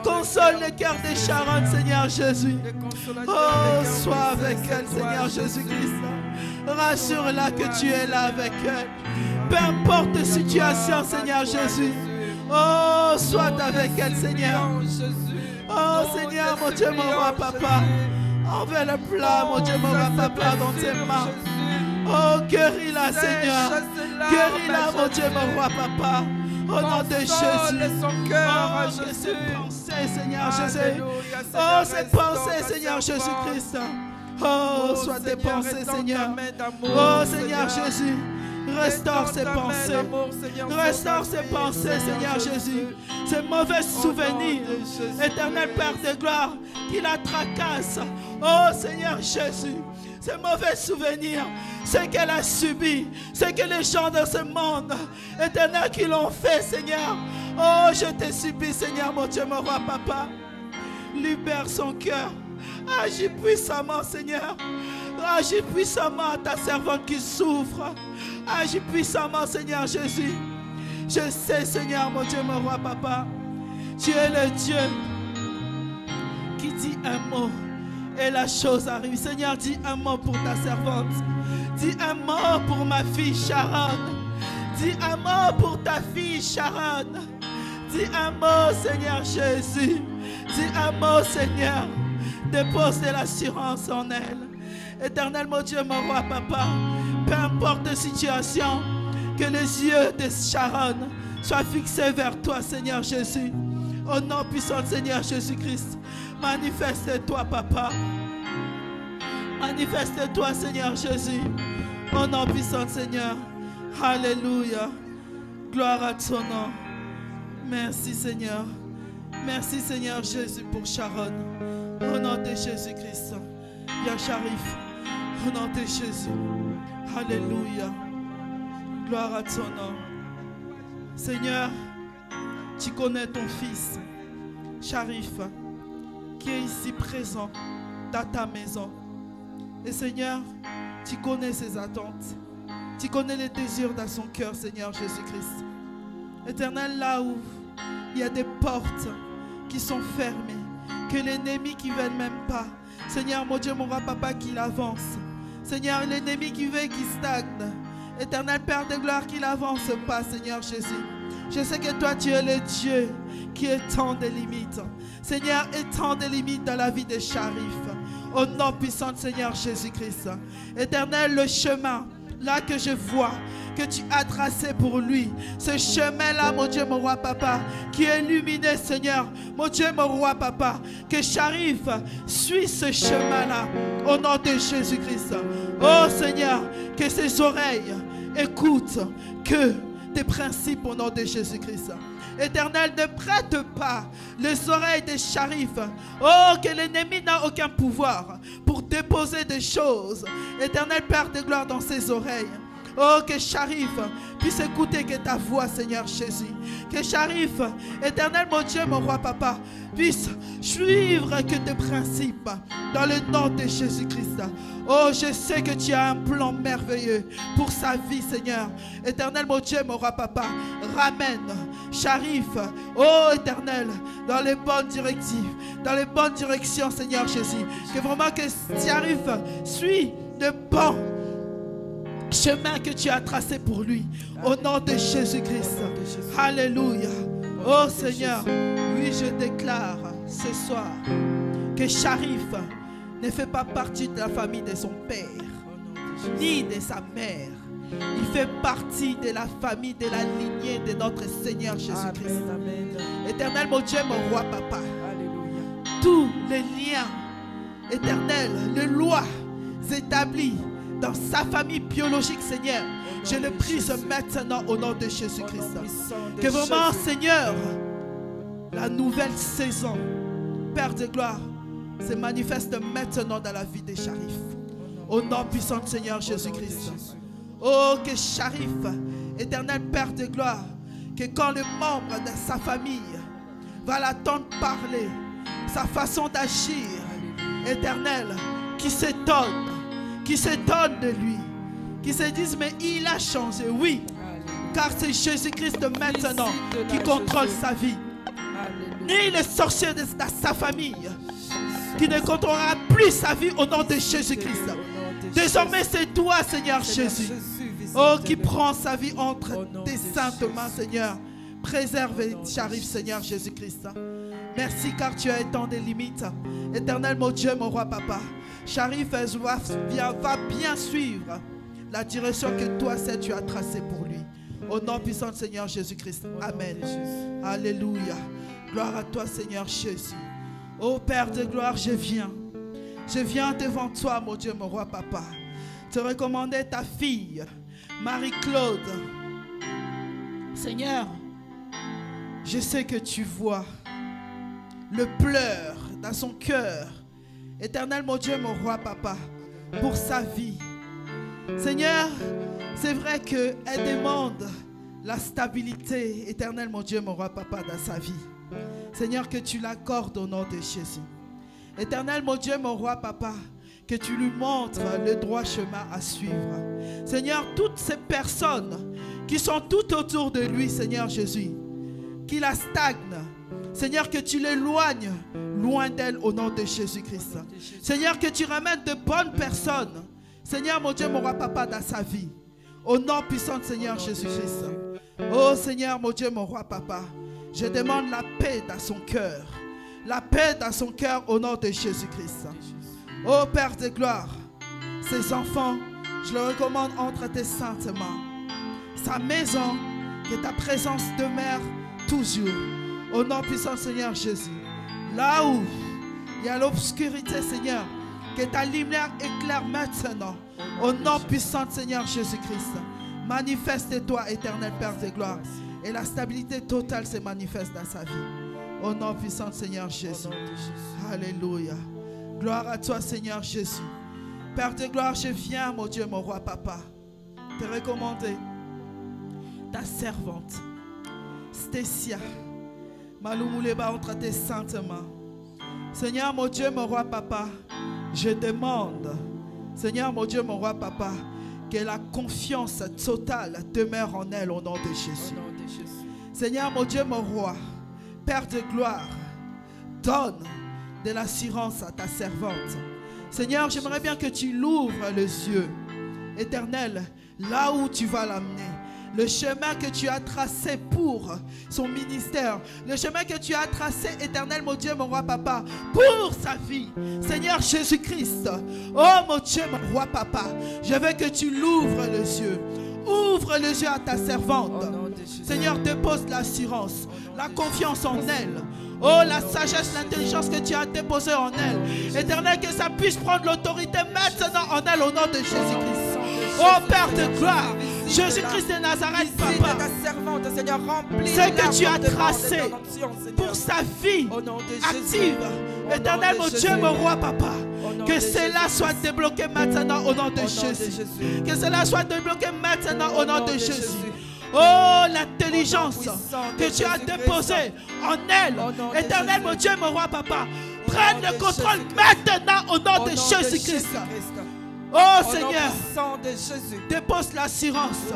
Console le cœur de Sharon, Seigneur Jésus. Oh, sois avec elle, Seigneur Jésus-Christ. Rassure-la que tu es là avec elle. Peu importe la situation, Seigneur Jésus. Oh, sois avec elle, Seigneur. Oh Seigneur, mon Dieu, mon roi papa. Enveloppe-la, mon Dieu, mon roi papa, dans tes mains. Oh, guéris-la, Seigneur. Guéris-la, mon Dieu, mon roi papa. Au nom de Jésus. Oh, que ces pensées, Seigneur Jésus. Oh, ces pensées, Seigneur Jésus-Christ. Oh, sois tes pensées, Seigneur. Oh, Seigneur Jésus. Restaure ses pensées. Restaure ses pensées, Seigneur Jésus. Ces mauvais souvenirs, éternel Père de gloire, qui la tracassent. Oh, Seigneur Jésus. Ces mauvais souvenirs, ce qu'elle a subi, ce que les gens de ce monde, éternel, qui l'ont fait, Seigneur. Oh, je te supplie, Seigneur, mon Dieu, mon roi papa. Libère son cœur. Agis puissamment, Seigneur. Agis puissamment à ta servante qui souffre. Agis puissamment, Seigneur Jésus. Je sais, Seigneur, mon Dieu, mon roi papa, tu es le Dieu qui dit un mot et la chose arrive. Seigneur, dis un mot pour ta servante. Dis un mot pour ma fille Sharon. Dis un mot pour ta fille Sharon. Dis un mot, Seigneur Jésus. Dis un mot, Seigneur. Dépose de l'assurance en elle. Éternel, mon Dieu, mon roi papa, peu importe la situation, que les yeux de Sharon soient fixés vers toi, Seigneur Jésus. Au nom puissant de Seigneur Jésus-Christ, manifeste-toi, papa. Manifeste-toi, Seigneur Jésus. Au nom puissant de Seigneur. Alléluia. Gloire à ton nom. Merci, Seigneur. Merci, Seigneur Jésus, pour Sharon. Au nom de Jésus-Christ. Viens, Sharif. Au nom de Jésus. Alléluia. Gloire à ton nom. Seigneur, tu connais ton fils, Sharif, qui est ici présent dans ta maison. Et Seigneur, tu connais ses attentes. Tu connais les désirs dans son cœur, Seigneur Jésus-Christ. Éternel, là où il y a des portes qui sont fermées, que l'ennemi qui ne vient même pas. Seigneur, mon Dieu, mon roi papa, qu'il avance. Seigneur, l'ennemi qui veut qu'il stagne. Éternel Père de gloire, qu'il n'avance pas, Seigneur Jésus. Je sais que toi, tu es le Dieu qui étend des limites. Seigneur, étend des limites dans la vie de Sharif. Au nom puissant de Seigneur Jésus-Christ. Éternel, le chemin, là que je vois, que tu as tracé pour lui. Ce chemin-là, mon Dieu, mon roi papa, qui est illuminé, Seigneur. Mon Dieu, mon roi papa, que Sharif suit ce chemin-là. Au nom de Jésus-Christ. Oh Seigneur, que ses oreilles écoutent que tes principes au nom de Jésus-Christ. Éternel, ne prête pas les oreilles de Sharif. Oh, que l'ennemi n'a aucun pouvoir pour déposer des choses. Éternel Père de gloire, dans ses oreilles. Oh, que Sharif puisse écouter que ta voix, Seigneur Jésus. Que Sharif, éternel mon Dieu, mon roi papa, puisse suivre que tes principes dans le nom de Jésus-Christ. Oh, je sais que tu as un plan merveilleux pour sa vie, Seigneur. Éternel mon Dieu, mon roi papa, ramène Sharif, oh éternel, dans les bonnes directives, dans les bonnes directions, Seigneur Jésus. Que vraiment que Sharif suit de bons chemin que tu as tracé pour lui. Au nom de Jésus-Christ. Alléluia. Oh Seigneur, oui, je déclare ce soir que Sharif ne fait pas partie de la famille de son père, ni de sa mère. Il fait partie de la famille, de la lignée de notre Seigneur Jésus-Christ. Éternel, mon Dieu, mon roi, papa. Tous les liens éternels, les lois établies dans sa famille biologique, Seigneur, je le brise maintenant au nom de Jésus-Christ. Que vraiment, Seigneur, la nouvelle saison, Père de gloire, se manifeste maintenant dans la vie de Sharif. Au nom puissant de Seigneur Jésus-Christ. Oh, que Sharif, éternel Père de gloire, que quand le membre de sa famille va l'entendre parler, sa façon d'agir, éternel, qui s'étonne de lui, qui se disent mais il a changé, oui, car c'est Jésus-Christ maintenant qui contrôle sa vie. Ni les sorciers de sa famille qui ne contrôlera plus sa vie au nom de Jésus-Christ. Désormais c'est toi, Seigneur Jésus, oh, qui prend sa vie entre tes saintes mains, Seigneur. Préserve Sharif, Seigneur Jésus-Christ. Merci car tu as étendu des limites. Éternel, mon Dieu, mon roi, papa. Sharif va bien suivre la direction que toi, c'est tu as tracée pour lui. Au nom puissant de Seigneur Jésus-Christ. Amen. Alléluia. Gloire à toi, Seigneur Jésus. Ô Père de gloire, je viens devant toi, mon Dieu, mon roi, papa. Te recommander ta fille, Marie-Claude. Seigneur, je sais que tu vois le pleur dans son cœur. Éternel, mon Dieu, mon roi, papa, pour sa vie. Seigneur, c'est vrai qu'elle demande la stabilité, éternel, mon Dieu, mon roi, papa, dans sa vie. Seigneur, que tu l'accordes au nom de Jésus. Éternel, mon Dieu, mon roi, papa, que tu lui montres le droit chemin à suivre. Seigneur, toutes ces personnes qui sont tout autour de lui, Seigneur Jésus, qui la stagnent, Seigneur, que tu l'éloignes loin d'elle au nom de Jésus-Christ. Seigneur, que tu ramènes de bonnes personnes, Seigneur, mon Dieu, mon roi, papa, dans sa vie. Au nom puissant de Seigneur Jésus-Christ. Oh Seigneur, mon Dieu, mon roi, papa, je demande la paix dans son cœur. La paix dans son cœur au nom de Jésus-Christ. Oh Père de gloire, ses enfants, je le recommande entre tes saintes mains. Sa maison, que ta présence demeure toujours. Au nom puissant de Seigneur Jésus. Là où il y a l'obscurité, Seigneur, que ta lumière éclaire maintenant. Au nom puissant de Seigneur Jésus-Christ. Manifeste-toi, éternel Père de gloire. Et la stabilité totale se manifeste dans sa vie. Au nom puissant de Seigneur Jésus. Alléluia. Gloire à toi, Seigneur Jésus. Père de gloire, je viens, mon Dieu, mon roi, papa, te recommander ta servante, Stécia. Maloumouléba entre tes saintes mains. Seigneur, mon Dieu, mon roi, papa, je demande, Seigneur, mon Dieu, mon roi, papa, que la confiance totale demeure en elle au nom de Jésus. Seigneur, mon Dieu, mon roi, Père de gloire, donne de l'assurance à ta servante. Seigneur, j'aimerais bien que tu l'ouvres les yeux, éternel, là où tu vas l'amener. Le chemin que tu as tracé pour son ministère, le chemin que tu as tracé, éternel, mon Dieu, mon roi, papa, pour sa vie. Seigneur Jésus-Christ, oh mon Dieu, mon roi, papa, je veux que tu l'ouvres les yeux. Ouvre les yeux à ta servante. Seigneur, dépose l'assurance, la confiance en elle. Oh, la sagesse, l'intelligence que tu as déposée en elle. Éternel, que ça puisse prendre l'autorité maintenant en elle au nom de Jésus-Christ. Oh, Père de gloire, Jésus-Christ de Nazareth, papa, ce que tu as tracé pour sa vie active. Éternel, mon Dieu, mon roi, papa, que cela soit débloqué maintenant au nom de Jésus. Que cela soit débloqué maintenant au nom de Jésus. Oh, l'intelligence que tu as déposée en elle. Éternel, mon Dieu, mon roi, papa, prenne le contrôle maintenant au nom de Jésus-Christ. Oh Seigneur, dépose l'assurance.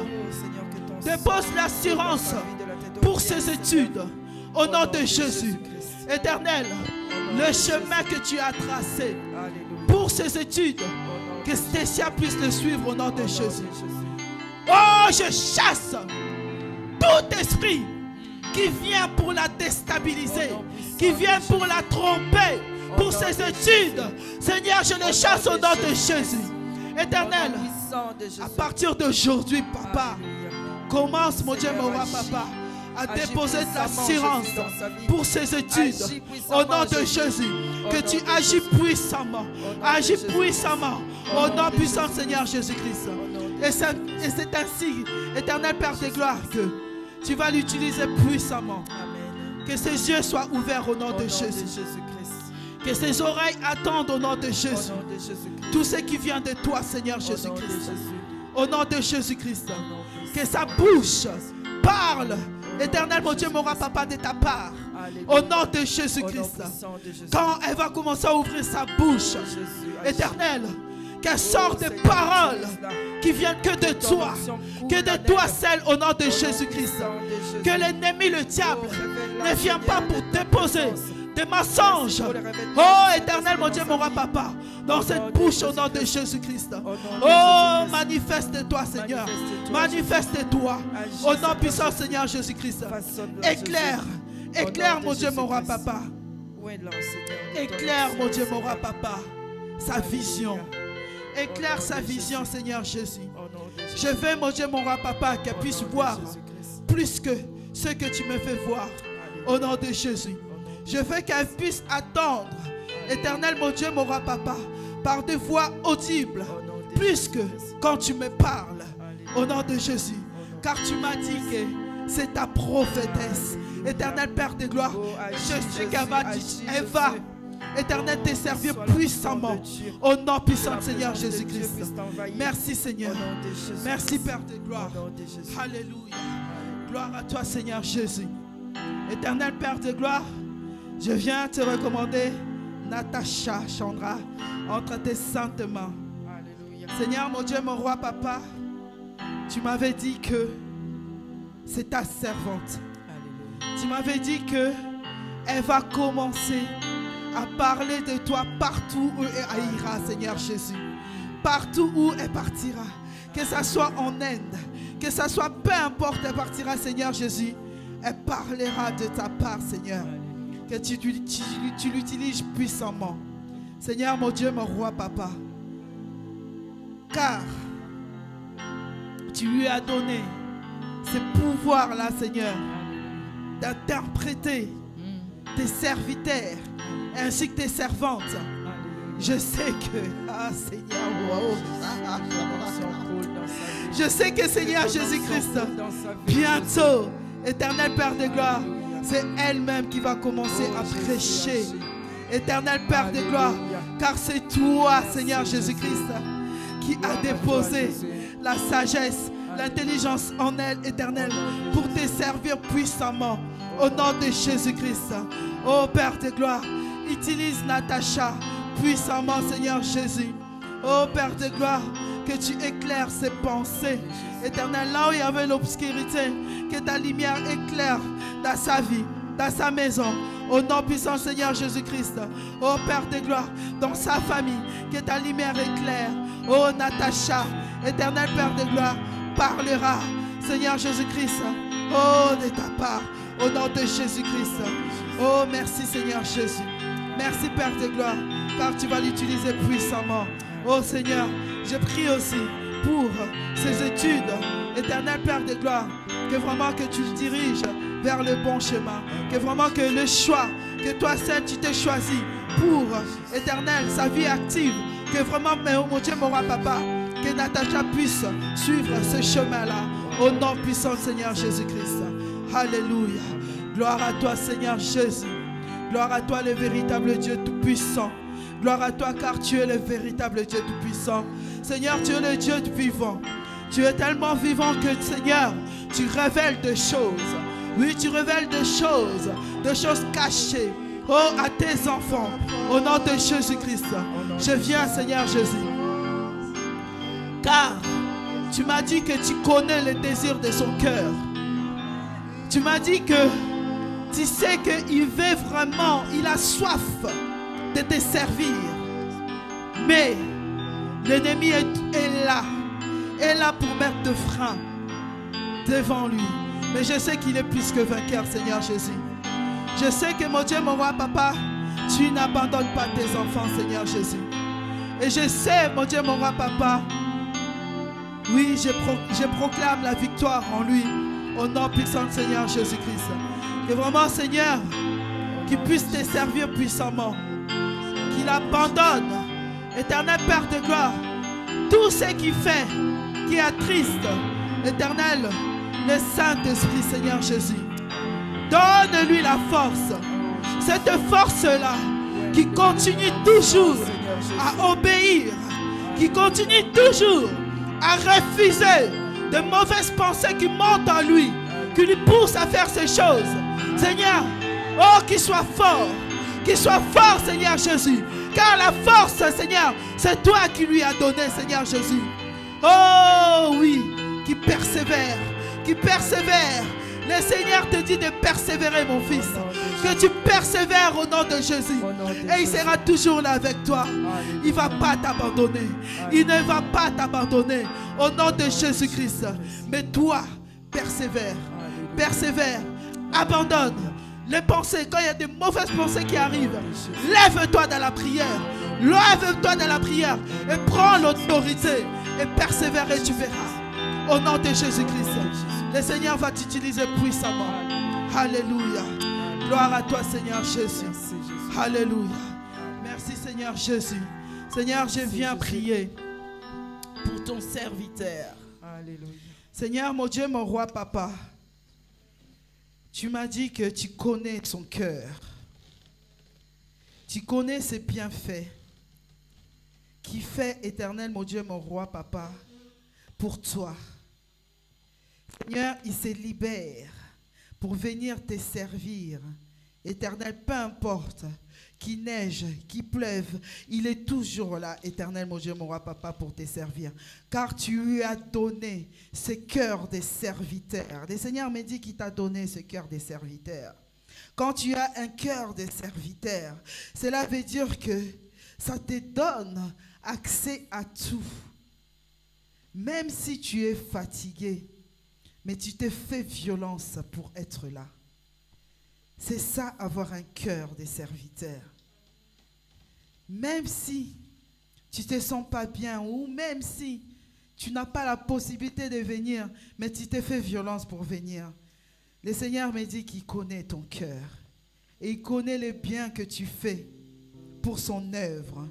Dépose l'assurance pour ses études au nom de Jésus. Éternel, le chemin que tu as tracé pour ses études, Que Stécia puisse le suivre au nom de Jésus. Oh, je chasse tout esprit qui vient pour la déstabiliser, qui vient pour la tromper, pour ses études. Seigneur, je le chasse au nom de Jésus. Éternel, à partir d'aujourd'hui, Papa, commence, mon Dieu, mon roi, Papa, à déposer de l'assurance pour ses études. Au nom de Jésus, que tu agis puissamment. Agis puissamment. Au nom puissant de Seigneur Jésus-Christ. Et c'est ainsi, éternel Père de gloire, que tu vas l'utiliser puissamment. Que ses yeux soient ouverts au nom de Jésus. Que ses oreilles attendent au nom de Jésus. Tout ce qui vient de toi, Seigneur Jésus-Christ. Au nom de Jésus-Christ. Que sa bouche parle, éternel mon Dieu, mon roi, Papa, de ta part. Au nom de Jésus-Christ. Quand elle va commencer à ouvrir sa bouche, éternel, qu'elle sorte des paroles qui viennent que de toi. Que de toi seul, au nom de Jésus-Christ. Que l'ennemi, le diable, ne vient pas pour déposer des mensonges. Oh, éternel, mon Dieu, mon roi, Papa, dans cette bouche au nom de Jésus-Christ. Oh, manifeste-toi, Seigneur. Manifeste-toi au nom puissant, Seigneur Jésus-Christ. Éclaire, éclaire, mon Dieu, mon roi, Papa. Éclaire, mon Dieu, mon roi, Papa, sa vision. Éclaire sa vision, Seigneur Jésus. Je veux, mon Dieu, mon roi, Papa, qu'elle puisse voir plus que ce que tu me fais voir. Au nom de Jésus. Je veux qu'elle puisse attendre, éternel, mon Dieu, mon roi, Papa, par des voix audibles, plus que quand tu me parles. Au nom de Jésus. Car tu m'as dit que c'est ta prophétesse. Éternel Père de gloire, je sais qu'elle va, éternel, te servir puissamment. Au nom puissant de Seigneur Jésus-Christ. Merci Seigneur. Merci Père de gloire. Alléluia. Gloire à toi Seigneur Jésus. Éternel Père de gloire, je viens te recommander Natacha Chandra entre tes saintes mains. Seigneur mon Dieu, mon roi, Papa, tu m'avais dit que c'est ta servante. Tu m'avais dit que elle va commencer à parler de toi partout où elle ira, Seigneur Jésus. Partout où elle partira. Que ce soit en Inde, que ce soit peu importe, elle partira, Seigneur Jésus. Elle parlera de ta part, Seigneur. Que tu l'utilises puissamment. Seigneur, mon Dieu, mon roi, Papa. Car tu lui as donné ce pouvoir-là, Seigneur, d'interpréter tes serviteurs ainsi que tes servantes. Je sais que, Seigneur, wow. Je sais que Seigneur Jésus-Christ, bientôt, éternel Père de gloire, c'est elle-même qui va commencer à prêcher. Éternel Père de gloire, car c'est toi, Seigneur Jésus-Christ, qui a déposé la sagesse, l'intelligence en elle, éternelle, pour te servir puissamment. Au nom de Jésus-Christ. Oh Père de gloire, utilise Natacha puissamment, Seigneur Jésus. Oh Père de gloire, que tu éclaires ses pensées. Éternel, là où il y avait l'obscurité, que ta lumière éclaire dans sa vie, dans sa maison. Au nom puissant Seigneur Jésus-Christ. Oh Père de gloire, dans sa famille, que ta lumière éclaire. Oh Natacha, éternel Père de gloire, parlera, Seigneur Jésus-Christ, oh de ta part, au nom de Jésus-Christ. Oh merci Seigneur Jésus. Merci Père de gloire, car tu vas l'utiliser puissamment. Oh Seigneur, je prie aussi pour ces études, éternel Père de gloire, que vraiment que tu le diriges vers le bon chemin, que vraiment que le choix, que toi seul tu t'es choisi pour, éternel, sa vie active, que vraiment, mon Dieu, mon roi, Papa, que Natacha puisse suivre ce chemin-là, au nom puissant Seigneur Jésus-Christ. Alléluia. Gloire à toi Seigneur Jésus. Gloire à toi le véritable Dieu tout-puissant. Gloire à toi car tu es le véritable Dieu tout-puissant. Seigneur, tu es le Dieu vivant. Tu es tellement vivant que Seigneur, tu révèles des choses. Oui, tu révèles des choses cachées. Oh, à tes enfants, au nom de Jésus-Christ. Je viens Seigneur Jésus. Car tu m'as dit que tu connais les désirs de son cœur. Tu m'as dit que tu sais qu'il veut vraiment, il a soif de te servir. Mais L'ennemi est là pour mettre de frein devant lui. Mais je sais qu'il est plus que vainqueur, Seigneur Jésus. Je sais que mon Dieu, mon roi, papa, tu n'abandonnes pas tes enfants, Seigneur Jésus. Et je sais, mon Dieu, mon roi, papa, oui, je proclame la victoire en lui, au nom puissant de Seigneur Jésus-Christ. Que vraiment, Seigneur, qu'il puisse te servir puissamment, qu'il abandonne, éternel Père de gloire, tout ce qu'il fait, qui attriste, éternel, le Saint-Esprit, Seigneur Jésus. Donne-lui la force, cette force-là, qui continue toujours à obéir, qui continue toujours à refuser de mauvaises pensées qui montent en lui, qui lui poussent à faire ces choses. Seigneur, oh, qu'il soit fort, Seigneur Jésus, car la force, Seigneur, c'est toi qui lui as donné, Seigneur Jésus. Oh oui, qui persévère. Le Seigneur te dit de persévérer, mon fils. Que tu persévères au nom de Jésus. Et il sera toujours là avec toi. Il ne va pas t'abandonner. Il ne va pas t'abandonner au nom de Jésus-Christ. Mais toi, persévère. Abandonne les pensées. Quand il y a des mauvaises pensées qui arrivent, lève-toi dans la prière. Et prends l'autorité. Et persévère et tu verras. Au nom de Jésus-Christ. Le Seigneur va t'utiliser puissamment. Alléluia. Gloire à toi, Seigneur Jésus. Alléluia. Merci, Seigneur Jésus. Seigneur, je viens prier pour ton serviteur. Alléluia. Seigneur, mon Dieu, mon roi, papa, tu m'as dit que tu connais son cœur. Tu connais ses bienfaits. Qui fait, éternel, mon Dieu, mon roi, papa, pour toi. Seigneur, il se libère pour venir te servir. Éternel, peu importe qu'il neige, qu'il pleuve, il est toujours là, éternel, mon Dieu, mon roi, papa, pour te servir. Car tu lui as donné ce cœur des serviteurs. Le Seigneur me dit qu'il t'a donné ce cœur des serviteurs. Quand tu as un cœur de serviteur, cela veut dire que ça te donne accès à tout. Même si tu es fatigué, mais tu te fais violence pour être là. C'est ça, avoir un cœur de serviteur. Même si tu ne te sens pas bien, ou même si tu n'as pas la possibilité de venir, mais tu te fais violence pour venir. Le Seigneur me dit qu'il connaît ton cœur. Et il connaît le bien que tu fais pour son œuvre.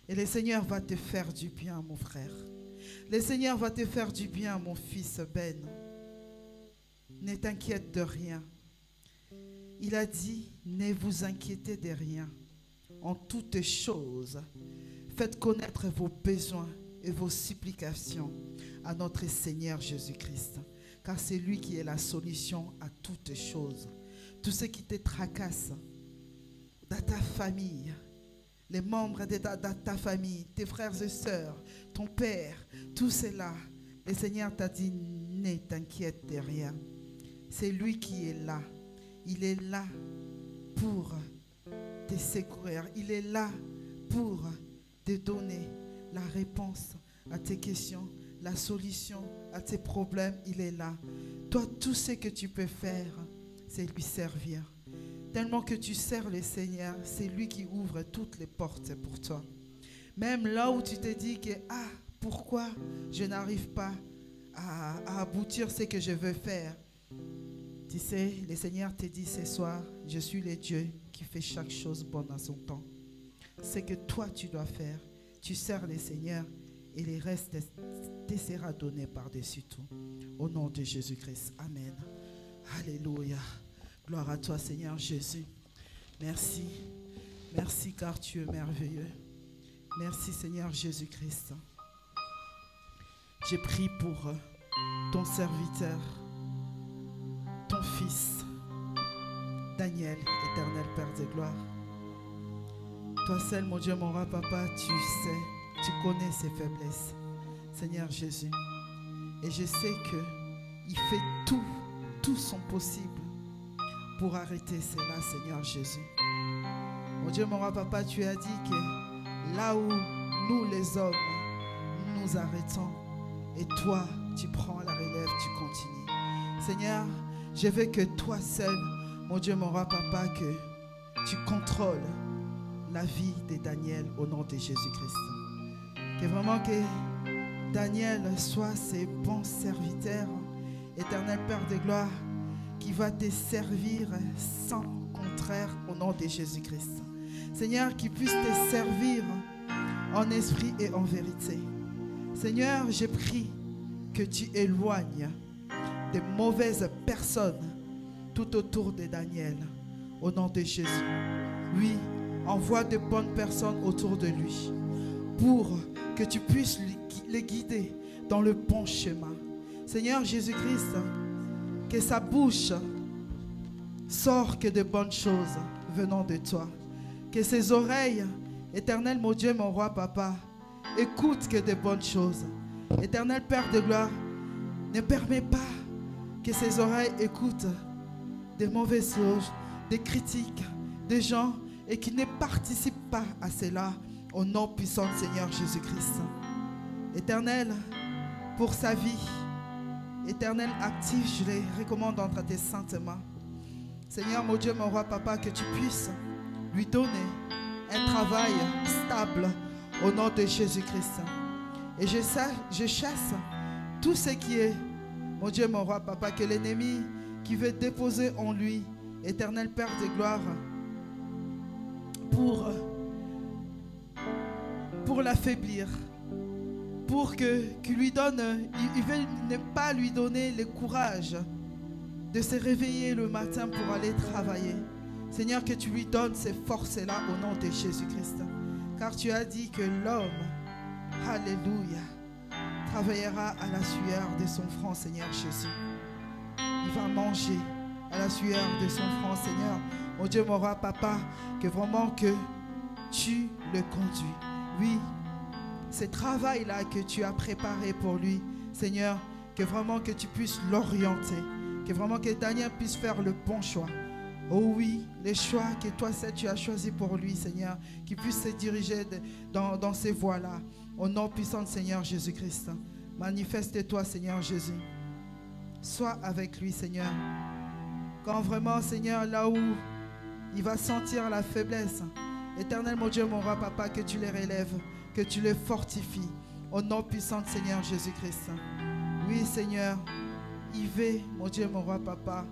Et le Seigneur va te faire du bien, mon frère. Le Seigneur va te faire du bien, mon fils Ben. Ne t'inquiète de rien. Il a dit, ne vous inquiétez de rien. En toutes choses, faites connaître vos besoins et vos supplications à notre Seigneur Jésus-Christ. Car c'est lui qui est la solution à toutes choses. Tout ce qui te tracasse dans ta famille, les membres de ta famille, tes frères et sœurs, ton père, tout cela, le Seigneur t'a dit, ne t'inquiète de rien. C'est lui qui est là. Il est là pour te secourir. Il est là pour te donner la réponse à tes questions, la solution à tes problèmes. Il est là. Toi, tout ce que tu peux faire, c'est lui servir. Tellement que tu sers le Seigneur, c'est lui qui ouvre toutes les portes pour toi. Même là où tu te dis que, pourquoi je n'arrive pas à aboutir ce que je veux faire. Tu sais, le Seigneur te dit ce soir, je suis le Dieu qui fait chaque chose bonne en son temps. Ce que toi tu dois faire, tu sers le Seigneur et le reste te sera donné par-dessus tout. Au nom de Jésus-Christ. Amen. Alléluia. Gloire à toi, Seigneur Jésus. Merci. Merci car tu es merveilleux. Merci, Seigneur Jésus-Christ. J'ai prié pour ton serviteur, ton fils, Daniel, éternel Père de gloire. Toi seul, mon Dieu, mon roi, papa, tu sais, tu connais ses faiblesses, Seigneur Jésus. Et je sais qu'il fait tout son possible pour arrêter cela, Seigneur Jésus. Mon Dieu, mon roi, papa, tu as dit que là où nous les hommes, nous arrêtons. Et toi, tu prends la relève, tu continues. Seigneur, je veux que toi seul, mon Dieu, mon roi, papa, que tu contrôles la vie de Daniel au nom de Jésus-Christ. Que vraiment que Daniel soit ses bons serviteurs, éternel Père de gloire, qui va te servir sans contraire au nom de Jésus-Christ. Seigneur, qui puisse te servir en esprit et en vérité. Seigneur, je prie que tu éloignes des mauvaises personnes tout autour de Daniel au nom de Jésus. Oui, envoie de bonnes personnes autour de lui pour que tu puisses les guider dans le bon chemin. Seigneur Jésus-Christ, que sa bouche sorte que de bonnes choses venant de toi. Que ses oreilles, éternel mon Dieu, mon roi, papa, écoutent que de bonnes choses. Éternel Père de gloire, ne permets pas que ses oreilles écoutent des mauvaises choses, des critiques, des gens et qui ne participent pas à cela au nom puissant du Seigneur Jésus-Christ. Éternel, pour sa vie, éternel actif, je les recommande entre tes saintes mains. Seigneur, mon Dieu, mon roi, papa, que tu puisses lui donner un travail stable au nom de Jésus-Christ. Et je chasse tout ce qui est, mon Dieu, mon roi, papa, que l'ennemi qui veut déposer en lui, éternel Père de gloire, pour l'affaiblir, pour qu'il lui donne, il veut ne pas lui donner le courage de se réveiller le matin pour aller travailler. Seigneur, que tu lui donnes ces forces-là au nom de Jésus-Christ. Car tu as dit que l'homme, alléluia, travaillera à la sueur de son front, Seigneur Jésus. Il va manger à la sueur de son front, Seigneur. Mon Dieu, mon roi, papa, que vraiment que tu le conduis. Oui, ce travail-là que tu as préparé pour lui, Seigneur, que vraiment que tu puisses l'orienter. Que vraiment que Daniel puisse faire le bon choix. Oh oui, les choix que toi, tu as choisis pour lui, Seigneur, qu'il puisse se diriger dans ces voies-là. Au nom puissant du Seigneur Jésus-Christ. Manifeste-toi, Seigneur Jésus. Sois avec lui, Seigneur. Quand vraiment, Seigneur, là où il va sentir la faiblesse, éternel, mon Dieu, mon roi, papa, que tu les relèves, que tu les fortifies. Au nom puissant du Seigneur Jésus-Christ. Oui, Seigneur, il veut, mon Dieu, mon roi, papa,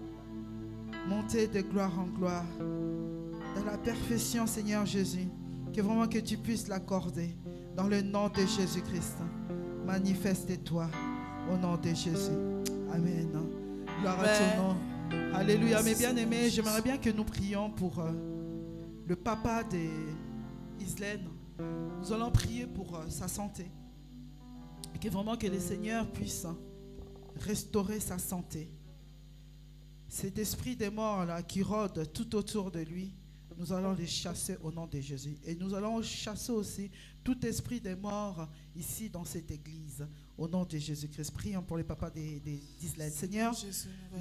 monter de gloire en gloire. Dans la perfection, Seigneur Jésus, que vraiment que tu puisses l'accorder. Dans le nom de Jésus-Christ. Manifeste-toi au nom de Jésus. Amen. Gloire à ton nom. Alléluia. Mes bien-aimés, j'aimerais bien que nous prions pour le papa d'Islaine. Nous allons prier pour sa santé. Et que vraiment que le Seigneur puisse restaurer sa santé. Cet esprit des morts là qui rôde tout autour de lui, nous allons les chasser au nom de Jésus. Et nous allons chasser aussi tout esprit des morts ici dans cette église. Au nom de Jésus-Christ. Prions pour les papas d'Islaine. Seigneur,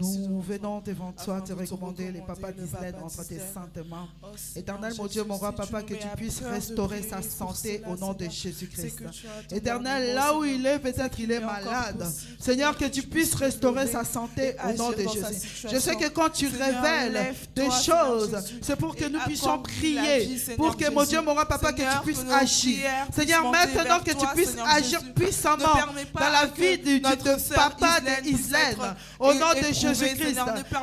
nous venons devant toi te recommander les papas d'Islaine entre tes saintes mains. Éternel, mon Dieu, mon roi, papa, que tu puisses restaurer sa santé au nom de Jésus-Christ. Éternel, là où il est, peut-être il est malade. Seigneur, que tu puisses restaurer sa santé au nom de Jésus. Je sais que quand tu révèles des choses, c'est pour que nous puissions prier. Pour que, mon Dieu, mon roi, papa, que tu puisses agir. Seigneur, maintenant que tu puisses agir puissamment dans la vie de papa d'Islaine, au nom de Jésus-Christ,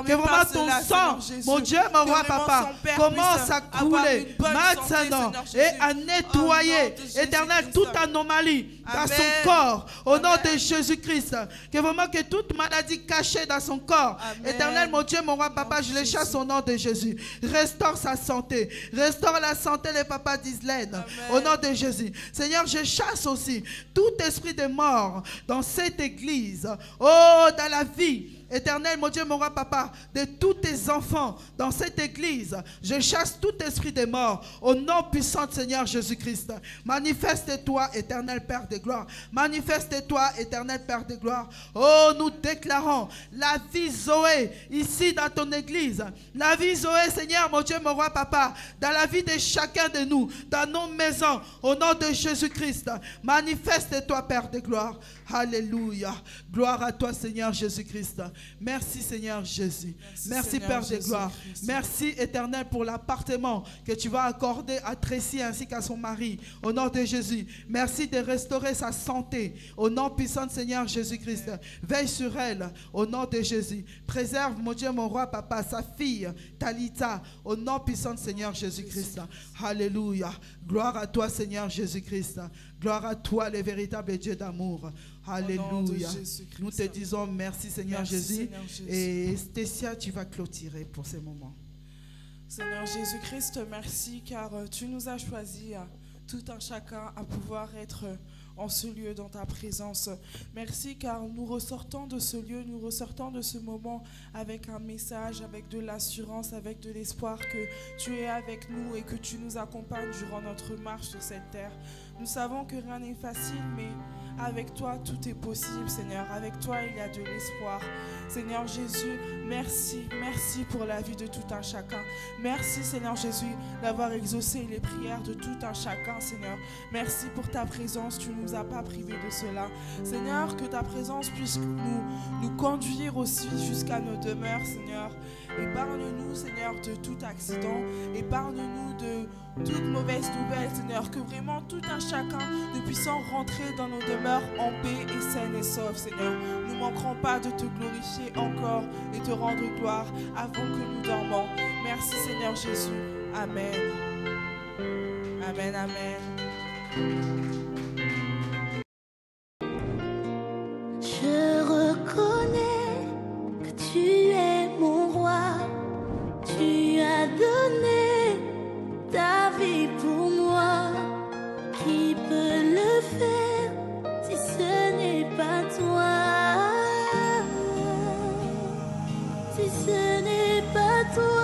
que vraiment ton sang, mon Dieu, mon roi, papa, commence à couler maintenant et à nettoyer, éternel, toute anomalie dans son corps, au nom de Jésus-Christ, que vraiment que toute maladie cachée dans son corps, éternel, mon Dieu, mon roi, papa, je les chasse au nom de Jésus. Restaure sa santé, restaure la santé des papas d'Islaine, au nom de Jésus. Seigneur, je chasse aussi tout esprit de mort dans cette église, oh, dans la vie Éternel, mon Dieu, mon roi, papa, de tous tes enfants dans cette église, je chasse tout esprit des morts au nom puissant de Seigneur Jésus-Christ. Manifeste-toi, éternel Père de gloire. Manifeste-toi, éternel Père de gloire. Oh, nous déclarons la vie Zoé ici dans ton église. La vie Zoé, Seigneur, mon Dieu, mon roi, papa, dans la vie de chacun de nous, dans nos maisons, au nom de Jésus-Christ. Manifeste-toi, Père de gloire. Alléluia. Gloire à toi, Seigneur Jésus-Christ. Merci, Seigneur Jésus. Merci Père de gloire. Merci, éternel, pour l'appartement que tu vas accorder à Tracy ainsi qu'à son mari. Au nom de Jésus. Merci de restaurer sa santé. Au nom puissant de Seigneur Jésus-Christ. Veille sur elle. Au nom de Jésus. Préserve, mon Dieu, mon roi, papa, sa fille, Talita. Au nom puissant de Seigneur Jésus-Christ. Alléluia. Gloire à toi, Seigneur Jésus-Christ. Gloire à toi, le véritable Dieu d'amour. Alléluia. Nous te disons merci, Seigneur Jésus. Seigneur Jésus. Et Stécia, tu vas clôturer pour ces moments. Seigneur Jésus-Christ, merci car tu nous as choisis, tout un chacun, à pouvoir être en ce lieu dans ta présence. Merci car nous ressortons de ce lieu, nous ressortons de ce moment avec un message, avec de l'assurance, avec de l'espoir que tu es avec nous et que tu nous accompagnes durant notre marche sur cette terre. Nous savons que rien n'est facile, mais avec toi, tout est possible, Seigneur. Avec toi, il y a de l'espoir. Seigneur Jésus, merci, merci pour la vie de tout un chacun. Merci, Seigneur Jésus, d'avoir exaucé les prières de tout un chacun, Seigneur. Merci pour ta présence, tu ne nous as pas privés de cela. Seigneur, que ta présence puisse nous conduire aussi jusqu'à nos demeures, Seigneur. Épargne-nous, Seigneur, de tout accident. Épargne-nous de toute mauvaise nouvelle, Seigneur. Que vraiment tout un chacun, nous puissions rentrer dans nos demeures en paix et saines et sauves, Seigneur. Nous ne manquerons pas de te glorifier encore et te rendre gloire avant que nous dormons. Merci, Seigneur Jésus. Amen. Amen, amen. Je reconnais que tu es mon roi. Tu as donné ta vie pour moi. Qui peut le faire si ce n'est pas toi? Si ce n'est pas toi.